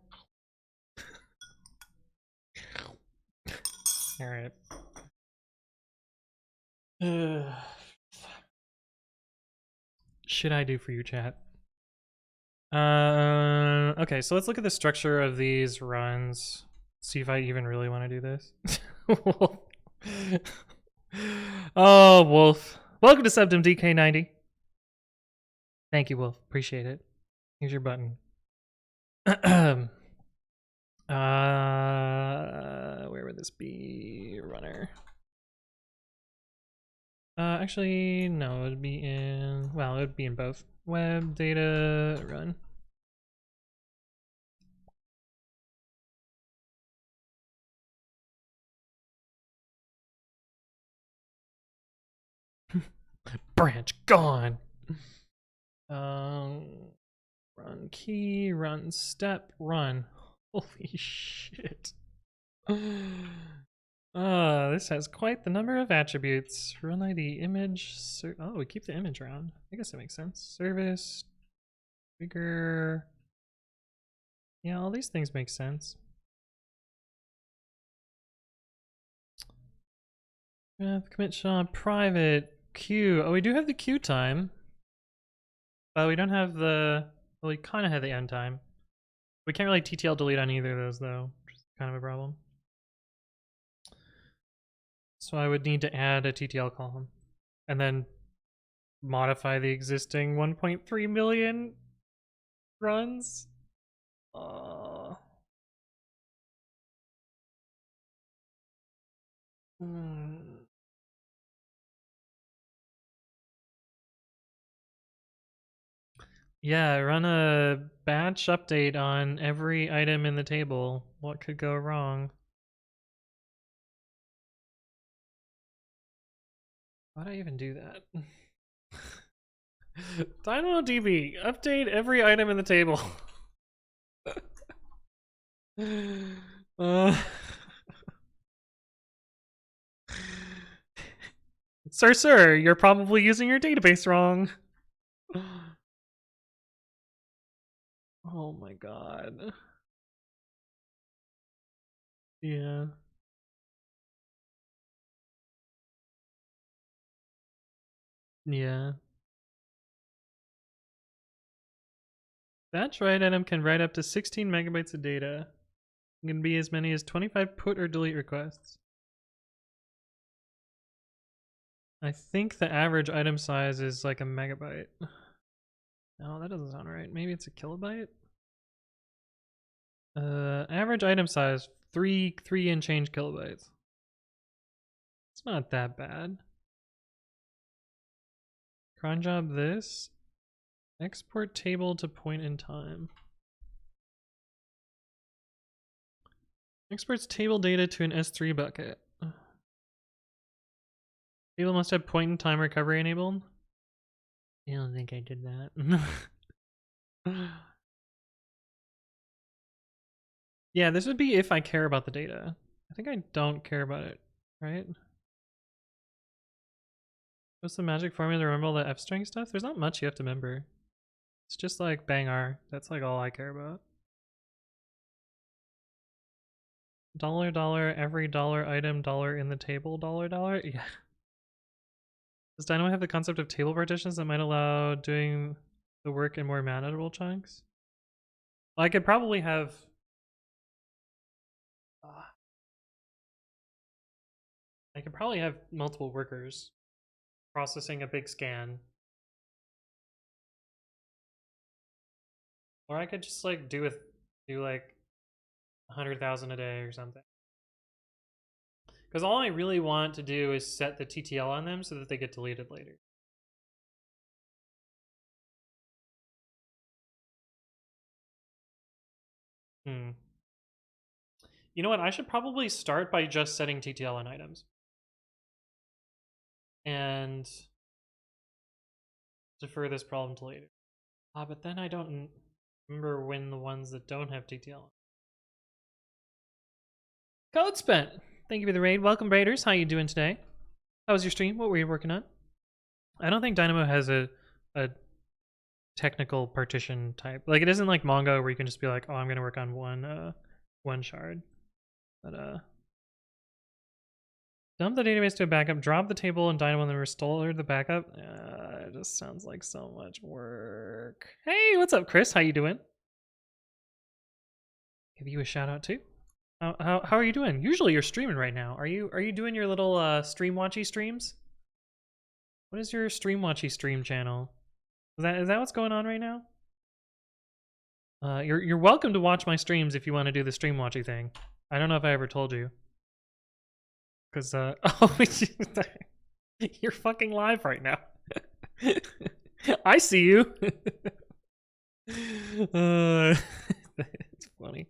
Alright. Should I do for you, chat? Okay, so let's look at the structure of these runs. See if I even really want to do this. Oh, Wolf. Welcome to Subdom DK90. Thank you, Wolf. Appreciate it. Here's your button. Where would this be? Runner. Actually, no, it would be in, well, it would be in both. Web, data, run. Branch gone. Run key, run step, run. Holy shit. This has quite the number of attributes. Run ID, image, oh, we keep the image around. I guess that makes sense. Service, trigger. Yeah, all these things make sense. Commit shop, private, queue. Oh, we do have the queue time. But we don't have the, well, we kind of have the end time. We can't really TTL delete on either of those though, which is kind of a problem. So I would need to add a TTL column and then modify the existing 1.3 million runs. Yeah, run a batch update on every item in the table. What could go wrong? Why'd I even do that? DynamoDB, update every item in the table. Sir, you're probably using your database wrong. Oh my god. Yeah. Yeah. Batch write item can write up to 16 megabytes of data. It can be as many as 25 put or delete requests. I think the average item size is like a megabyte. No, that doesn't sound right. Maybe it's a kilobyte? Average item size, three and change kilobytes. It's not that bad. Cron job this. Export table to point in time. Exports table data to an S3 bucket. Table must have point in time recovery enabled. I don't think I did that. Yeah, this would be if I care about the data. I think I don't care about it, right? What's the magic formula to remember all the f-string stuff? There's not much you have to remember. It's just like bang R. That's like all I care about. Dollar, dollar, every dollar item, dollar in the table, dollar, dollar? Yeah. Does Dynamo have the concept of table partitions that might allow doing the work in more manageable chunks? Well, I could probably have... I could probably have multiple workers processing a big scan. Or I could just like do like 100,000 a day or something. Because all I really want to do is set the TTL on them so that they get deleted later. You know what? I should probably start by just setting TTL on items. And defer this problem to later. But then I don't remember when the ones that don't have TTL on. Code spent. Thank you for the raid. Welcome, raiders. How you doing today? How was your stream? What were you working on? I don't think Dynamo has a technical partition type. Like it isn't like Mongo where you can just be like, oh, I'm gonna work on one shard. But dump the database to a backup, drop the table in Dynamo, and then restore the backup. It just sounds like so much work. Hey, what's up, Chris? How you doing? Give you a shout out too. How are you doing? Usually you're streaming right now. Are you doing your little stream watchy streams? What is your stream watchy stream channel? Is that what's going on right now? You're welcome to watch my streams if you want to do the stream watchy thing. I don't know if I ever told you. Cause oh, you're fucking live right now. I see you. It's funny.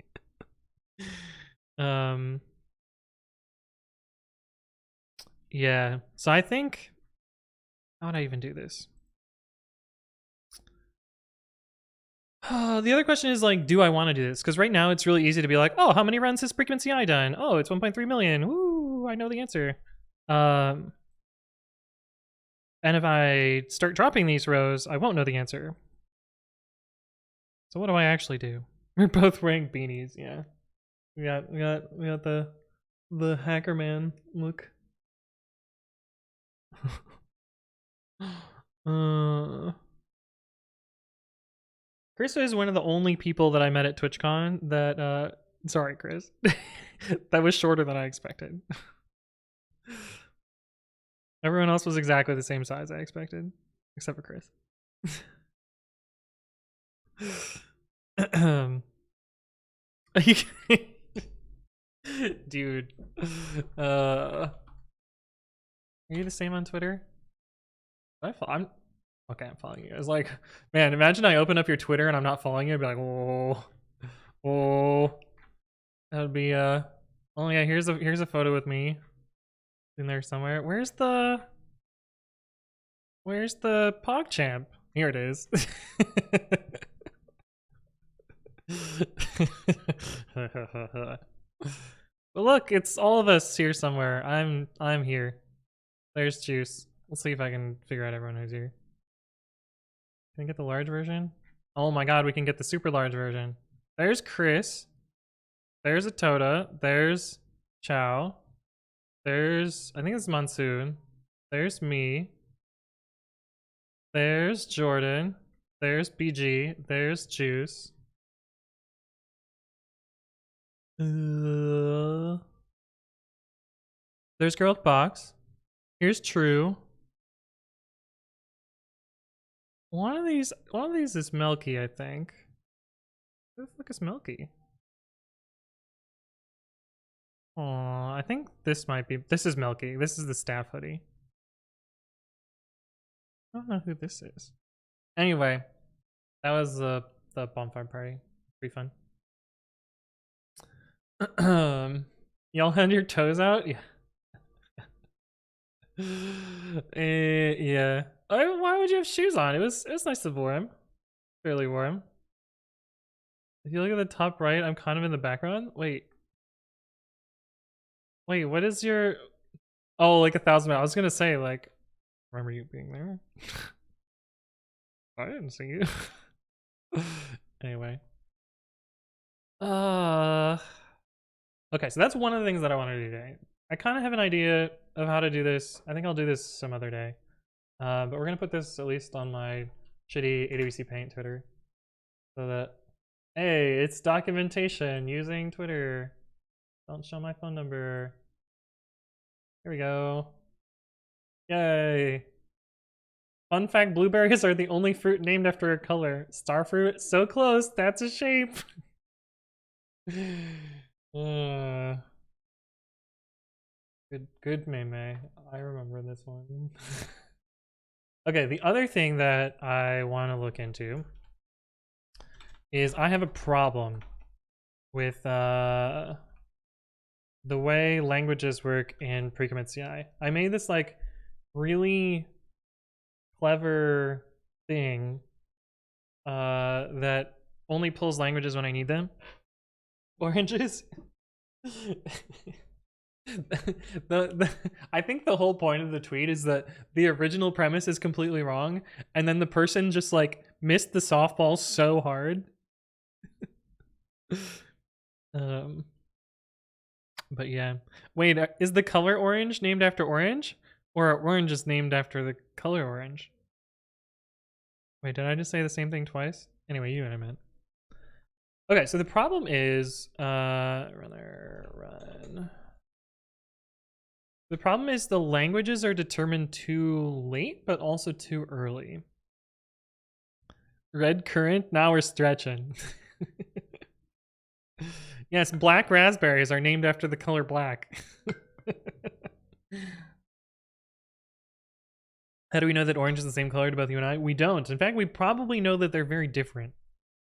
Yeah. So I think, how would I even do this? The other question is like, do I want to do this? Because right now it's really easy to be like, oh, how many runs has pre-commit.ci done? Oh, it's 1.3 million. Woo, I know the answer. And if I start dropping these rows, I won't know the answer. So what do I actually do? We're both wearing beanies, yeah. We got the hacker man look. Chris is one of the only people that I met at TwitchCon that sorry, Chris. That was shorter than I expected. Everyone else was exactly the same size I expected, except for Chris. Dude. Are you the same on Twitter? I'm okay, I'm following you guys. Like, man, imagine I open up your Twitter and I'm not following you. I'd be like, oh. That would be oh yeah, here's a photo with me in there somewhere. Where's the PogChamp? Here it is. But look, it's all of us here somewhere. I'm here. There's Juice. We'll see if I can figure out everyone who's here. Can I get the large version? Oh my god, we can get the super large version. There's Chris. There's Atoda. There's Chow. There's, I think it's Monsoon. There's me. There's Jordan. There's BG. There's Juice. There's Girl with Box. Here's True. One of these is Melky, I think. Who the fuck is Melky? Oh, I think this might be. This is Melky. This is the staff hoodie. I don't know who this is. Anyway, That was the bonfire party. Pretty fun. Y'all had your toes out? Yeah. Yeah. Why would you have shoes on? It was nice and warm. Fairly warm. If you look at the top right, I'm kind of in the background. Wait, what is your... Oh, like 1,000 miles. I was gonna say, like, remember you being there? I didn't see you. Anyway. Okay, so that's one of the things that I want to do today. I kind of have an idea of how to do this. I think I'll do this some other day. But we're gonna put this at least on my shitty AWC Paint Twitter. So that, hey, it's documentation using Twitter. Don't show my phone number. Here we go. Yay. Fun fact, blueberries are the only fruit named after a color. Starfruit, so close, that's a shape. Good meme. I remember this one. Okay, the other thing that I want to look into is I have a problem with the way languages work in pre-commit.ci. I made this like really clever thing that only pulls languages when I need them. Oranges. I think the whole point of the tweet is that the original premise is completely wrong, and then the person just like missed the softball so hard. But yeah. Wait, is the color orange named after orange? Or orange is named after the color orange? Wait, did I just say the same thing twice? Anyway, you know what I meant. Okay, so the problem is run. The problem is the languages are determined too late, but also too early. Red currant, now we're stretching. Yes, black raspberries are named after the color black. How do we know that orange is the same color to both you and I? We don't. In fact, we probably know that they're very different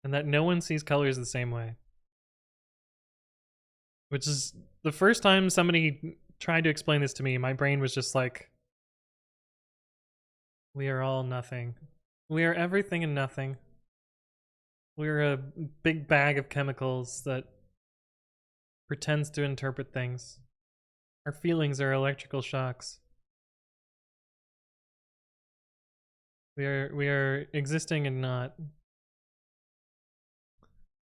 and that no one sees colors the same way. Which is the first time somebody tried to explain this to me, my brain was just like, we are all nothing. We are everything and nothing. We're a big bag of chemicals that pretends to interpret things. Our feelings are electrical shocks. We are existing and not.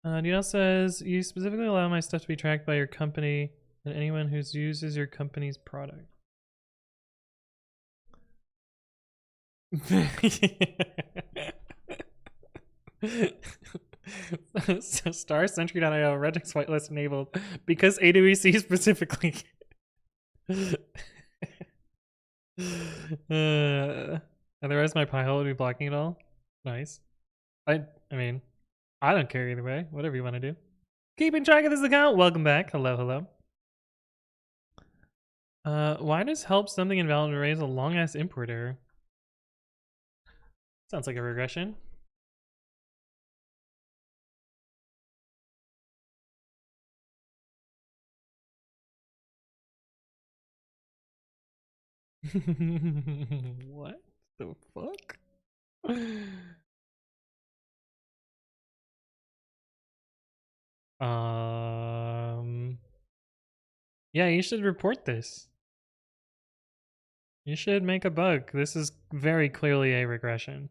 Dino says, you specifically allow my stuff to be tracked by your company and anyone who uses your company's product. StarSentry.io regex whitelist enabled because AWC specifically. Otherwise my pi hole would be blocking it all. Nice. I mean, I don't care either way. Whatever you want to do. Keeping track of this account. Welcome back. Hello. Why does help something invalid raise a long ass import error? Sounds like a regression. What the fuck? Yeah, you should report this. You should make a bug. This is very clearly a regression.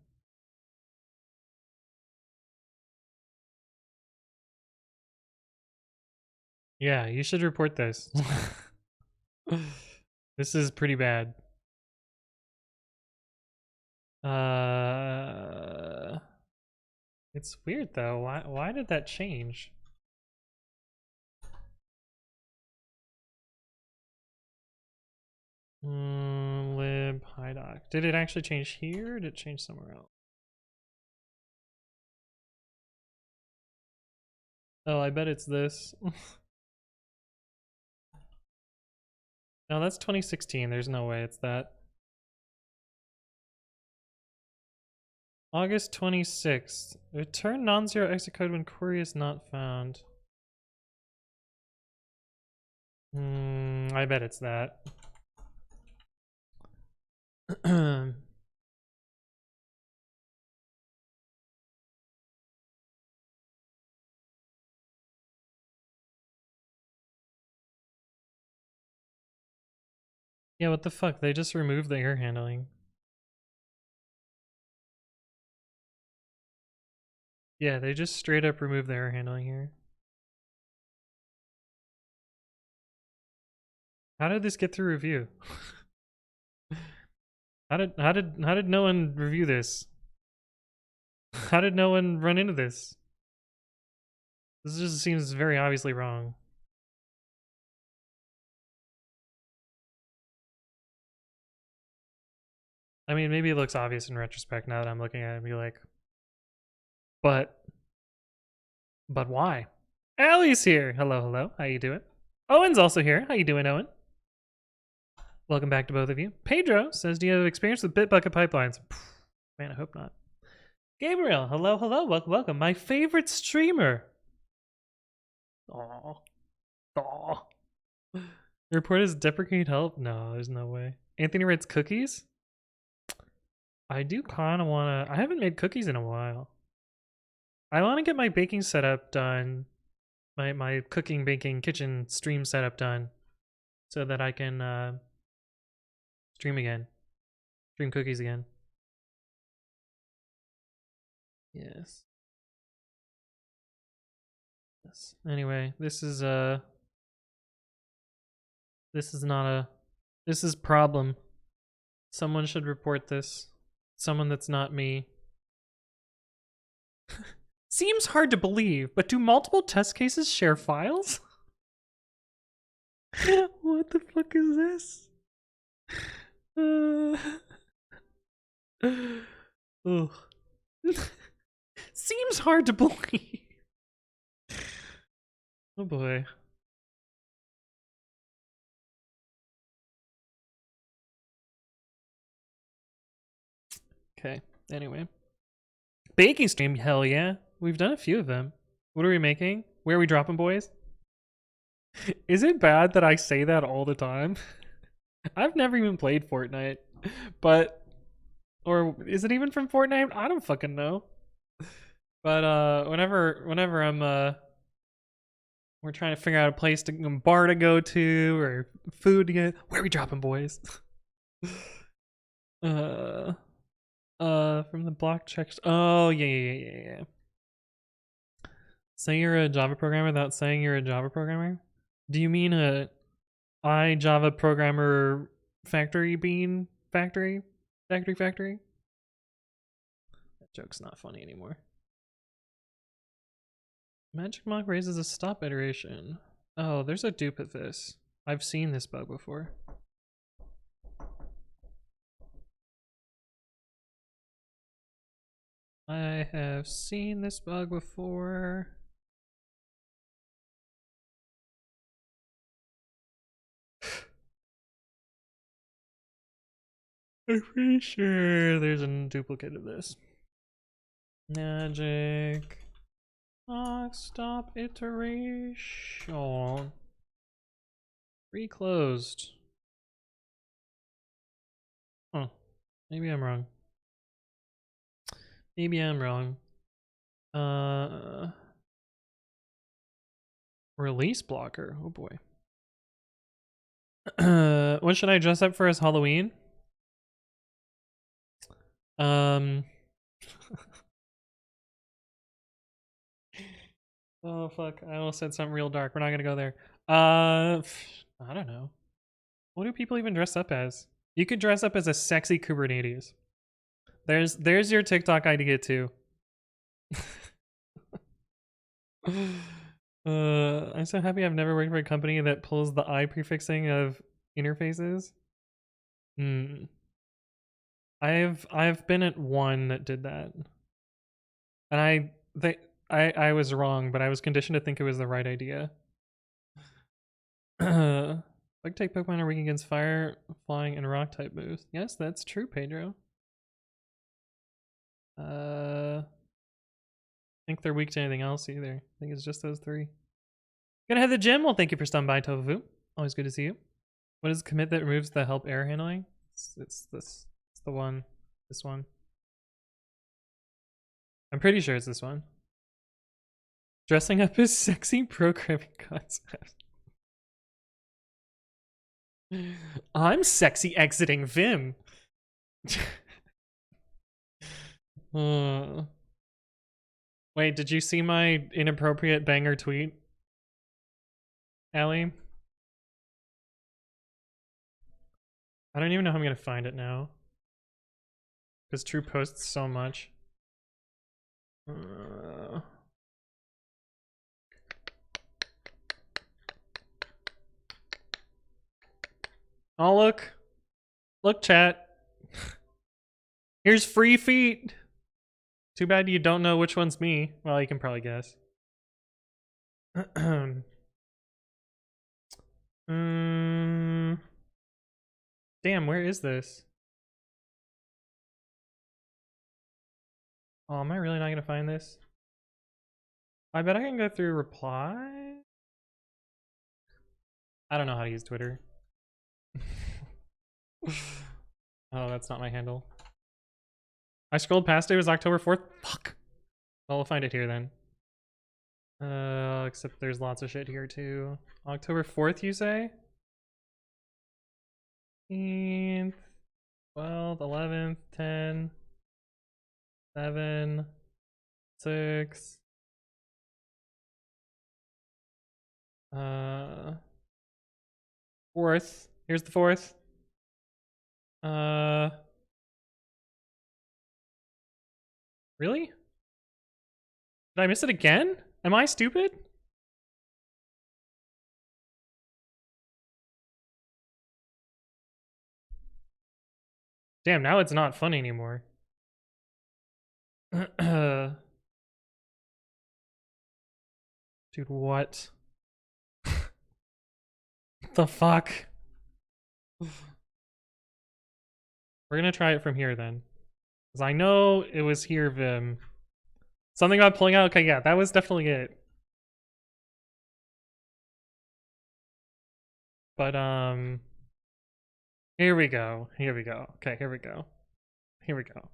Yeah, you should report this. This is pretty bad. It's weird though. Why did that change? Lib hidoc. Did it actually change here or did it change somewhere else? Oh, I bet it's this. No, that's 2016. There's no way it's that. August 26th. Return non-zero exit code when query is not found. I bet it's that. Yeah, what the fuck? They just removed the error handling. Yeah, they just straight up removed the error handling here. How did this get through review? How did no one review this? How did no one run into this? This just seems very obviously wrong. I mean, maybe it looks obvious in retrospect now that I'm looking at it and be like, but why? Allie's here. Hello, hello. How you doing? Owen's also here. How you doing, Owen? Welcome back to both of you. Pedro says, do you have experience with Bitbucket pipelines? Man, I hope not. Gabriel, hello, hello. Welcome. My favorite streamer. Aww. Aww. The report is deprecate help? No, there's no way. Anthony writes cookies? I do kind of want to... I haven't made cookies in a while. I want to get my baking setup done. My cooking, baking, kitchen stream setup done. So that I can stream again. Stream cookies again. Yes. Yes. Anyway, this is not a... This is problem. Someone should report this. Someone that's not me. Seems hard to believe, but do multiple test cases share files? What the fuck is this? Ugh. Seems hard to believe. Oh boy. Okay, anyway. Baking stream, hell yeah. We've done a few of them. What are we making? Where are we dropping, boys? Is it bad that I say that all the time? I've never even played Fortnite, but... Or is it even from Fortnite? I don't fucking know. But whenever I'm we're trying to figure out a place to bar to go to or food to get, where are we dropping, boys? From the block checks. Oh yeah. Say you're a Java programmer without saying you're a Java programmer? Do you mean a Java programmer factory bean factory? Factory? That joke's not funny anymore. Magic Mock raises a stop iteration. Oh, there's a dupe of this. I've seen this bug before. I have seen this bug before. I'm pretty sure there's a duplicate of this. Magic Mock stop iteration. Reclosed. Huh. Maybe I'm wrong. Release blocker. Oh boy. What should I dress up for as Halloween? Oh fuck, I almost said something real dark. We're not gonna go there. I don't know. What do people even dress up as? You could dress up as a sexy Kubernetes. There's your TikTok idea too. I'm so happy I've never worked for a company that pulls the I prefixing of interfaces. I've been at one that did that. And I was wrong, but I was conditioned to think it was the right idea. Bug type Pokemon are weak against fire, flying, and rock type moves. Yes, that's true, Pedro. I think they're weak to anything else either. I think it's just those three. Gonna head to the gym? Well, thank you for stopping by, Tofu. Always good to see you. What is the commit that removes the help error handling? It's this. It's the one. This one. I'm pretty sure it's this one. Dressing up as sexy programming concept. I'm sexy exiting Vim. Wait, did you see my inappropriate banger tweet, Allie? I don't even know how I'm gonna find it now. Because True posts so much. Oh, look. Look, chat. Here's free feet. Too bad you don't know which one's me. Well, you can probably guess. Damn, where is this? Oh, am I really not gonna find this? I bet I can go through reply. I don't know how to use Twitter. Oh, that's not my handle. I scrolled past it. It was October 4th. Fuck. Well, we'll find it here then. Except there's lots of shit here too. October 4th, you say? 15th, 12th, 11th, 10, 7, 6. 4th. Here's the 4th. Really? Did I miss it again? Am I stupid? Damn, now it's not fun anymore. Dude, what? The fuck? We're gonna try it from here then. Because I know it was here, Vim. Something about pulling out? Okay, yeah, that was definitely it. But, here we go. Here we go. Okay, here we go. Here we go.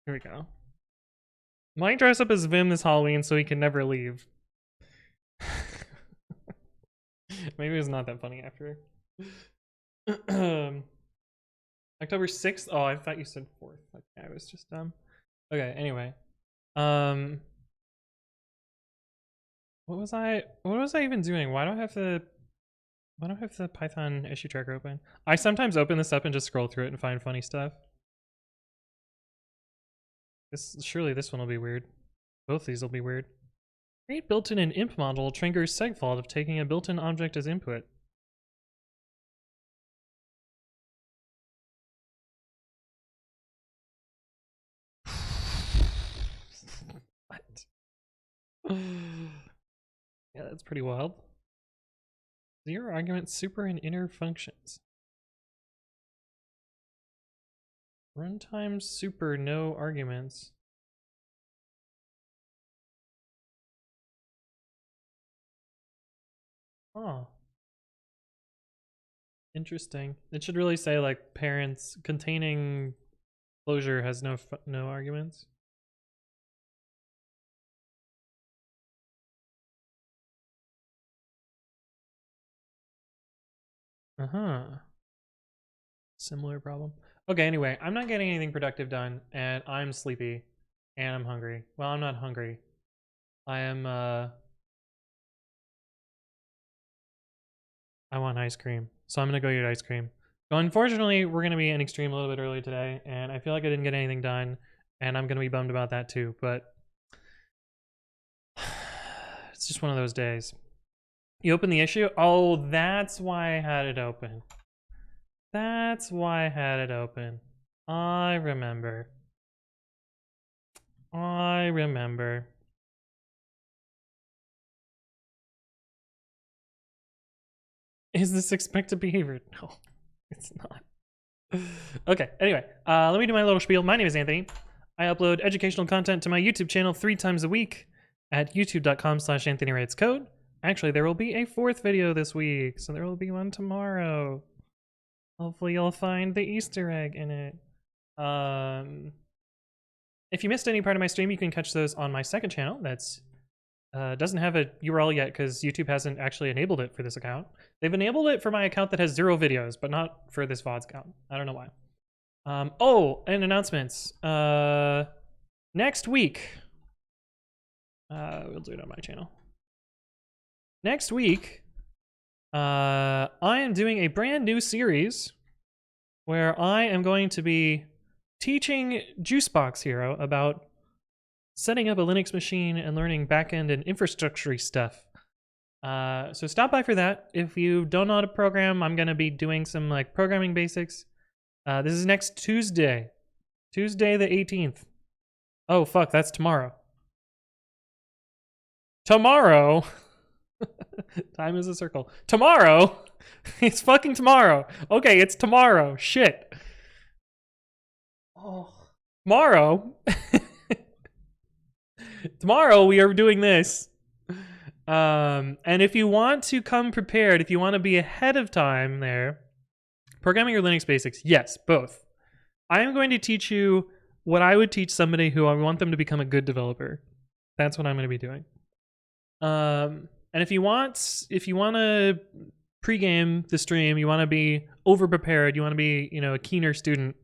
Here we go. Might dress up as Vim this Halloween so he can never leave. Maybe it's not that funny after. October 6th? Oh, I thought you said 4th. Okay, I was just dumb. Okay, anyway. What was I even doing? Why don't I have the Python issue tracker open? I sometimes open this up and just scroll through it and find funny stuff. Surely this one will be weird. Both these will be weird. Create built-in an imp model triggers segfault of taking a built-in object as input. What? Yeah, that's pretty wild. 0 arguments, super and inner functions. Runtime super, no arguments. Oh. Interesting. It should really say like parents containing closure has no arguments. Similar problem. Okay, anyway, I'm not getting anything productive done, and I'm sleepy, and I'm hungry. Well, I'm not hungry. I am, I want ice cream, so I'm gonna go get ice cream. So unfortunately, we're gonna be in Extreme a little bit early today, and I feel like I didn't get anything done, and I'm gonna be bummed about that too, but it's just one of those days. You open the issue? Oh, that's why I had it open. That's why I had it open. I remember. I remember. Is this expected behavior? No, it's not. Okay, anyway, let me do my little spiel. My name is Anthony. I upload educational content to my YouTube channel 3 times a week at youtube.com/anthonywritescode. Actually, there will be a 4th video this week, so there will be one tomorrow. Hopefully you'll find the Easter egg in it. If you missed any part of my stream, you can catch those on my second channel. That's doesn't have a URL yet because YouTube hasn't actually enabled it for this account. They've enabled it for my account that has 0 videos, but not for this VODs account. I don't know why. Oh, and announcements. Next week, we'll do it on my channel. Next week, I am doing a brand new series where I am going to be teaching Juicebox Hero about setting up a Linux machine and learning backend and infrastructure stuff. So stop by for that. If you don't know how to program, I'm going to be doing some like programming basics. This is next Tuesday. Tuesday the 18th. Oh, fuck, that's tomorrow. Tomorrow? Time is a circle. Tomorrow? It's fucking tomorrow. Okay, it's tomorrow. Shit. Oh. Tomorrow? Tomorrow we are doing this. And if you want to come prepared, if you want to be ahead of time there, programming your Linux basics, yes, both. I am going to teach you what I would teach somebody who I want them to become a good developer. That's what I'm going to be doing. And if you want to pregame the stream, you want to be over prepared, you want to be, a keener student,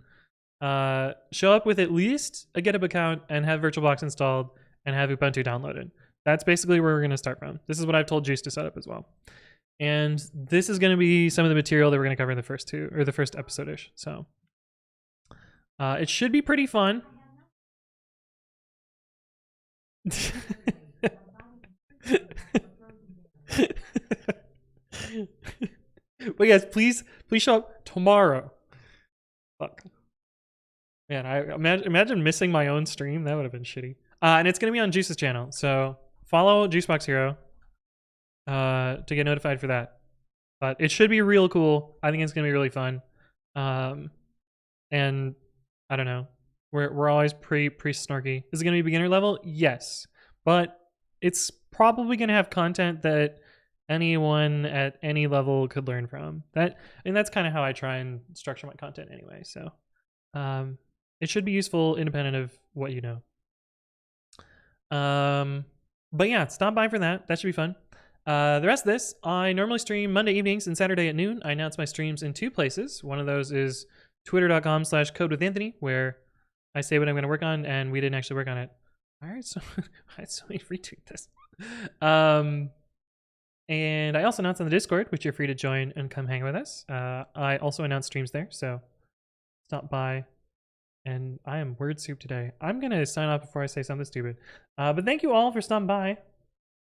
show up with at least a GitHub account and have VirtualBox installed and have Ubuntu downloaded. That's basically where we're going to start from. This is what I've told Juice to set up as well. And this is going to be some of the material that we're going to cover in the first episode-ish. So it should be pretty fun. But yes, please show up tomorrow. Fuck. Man, I imagine missing my own stream. That would have been shitty. And it's going to be on Juice's channel. So follow Juicebox Hero to get notified for that. But it should be real cool. I think it's going to be really fun. And I don't know. We're always pretty snarky. Is it going to be beginner level? Yes. But it's probably going to have content that anyone at any level could learn from. That's kind of how I try and structure my content anyway. So it should be useful independent of what you know. But yeah, stop by for that. That should be fun. The rest of this, I normally stream Monday evenings and Saturday at noon. I announce my streams in 2 places. One of those is twitter.com/codewithanthony, where I say what I'm going to work on, and we didn't actually work on it. All right, so let me retweet this. And I also announce on the Discord, which you're free to join and come hang with us. I also announce streams there, so stop by. And I am word soup today. I'm going to sign off before I say something stupid. But thank you all for stopping by.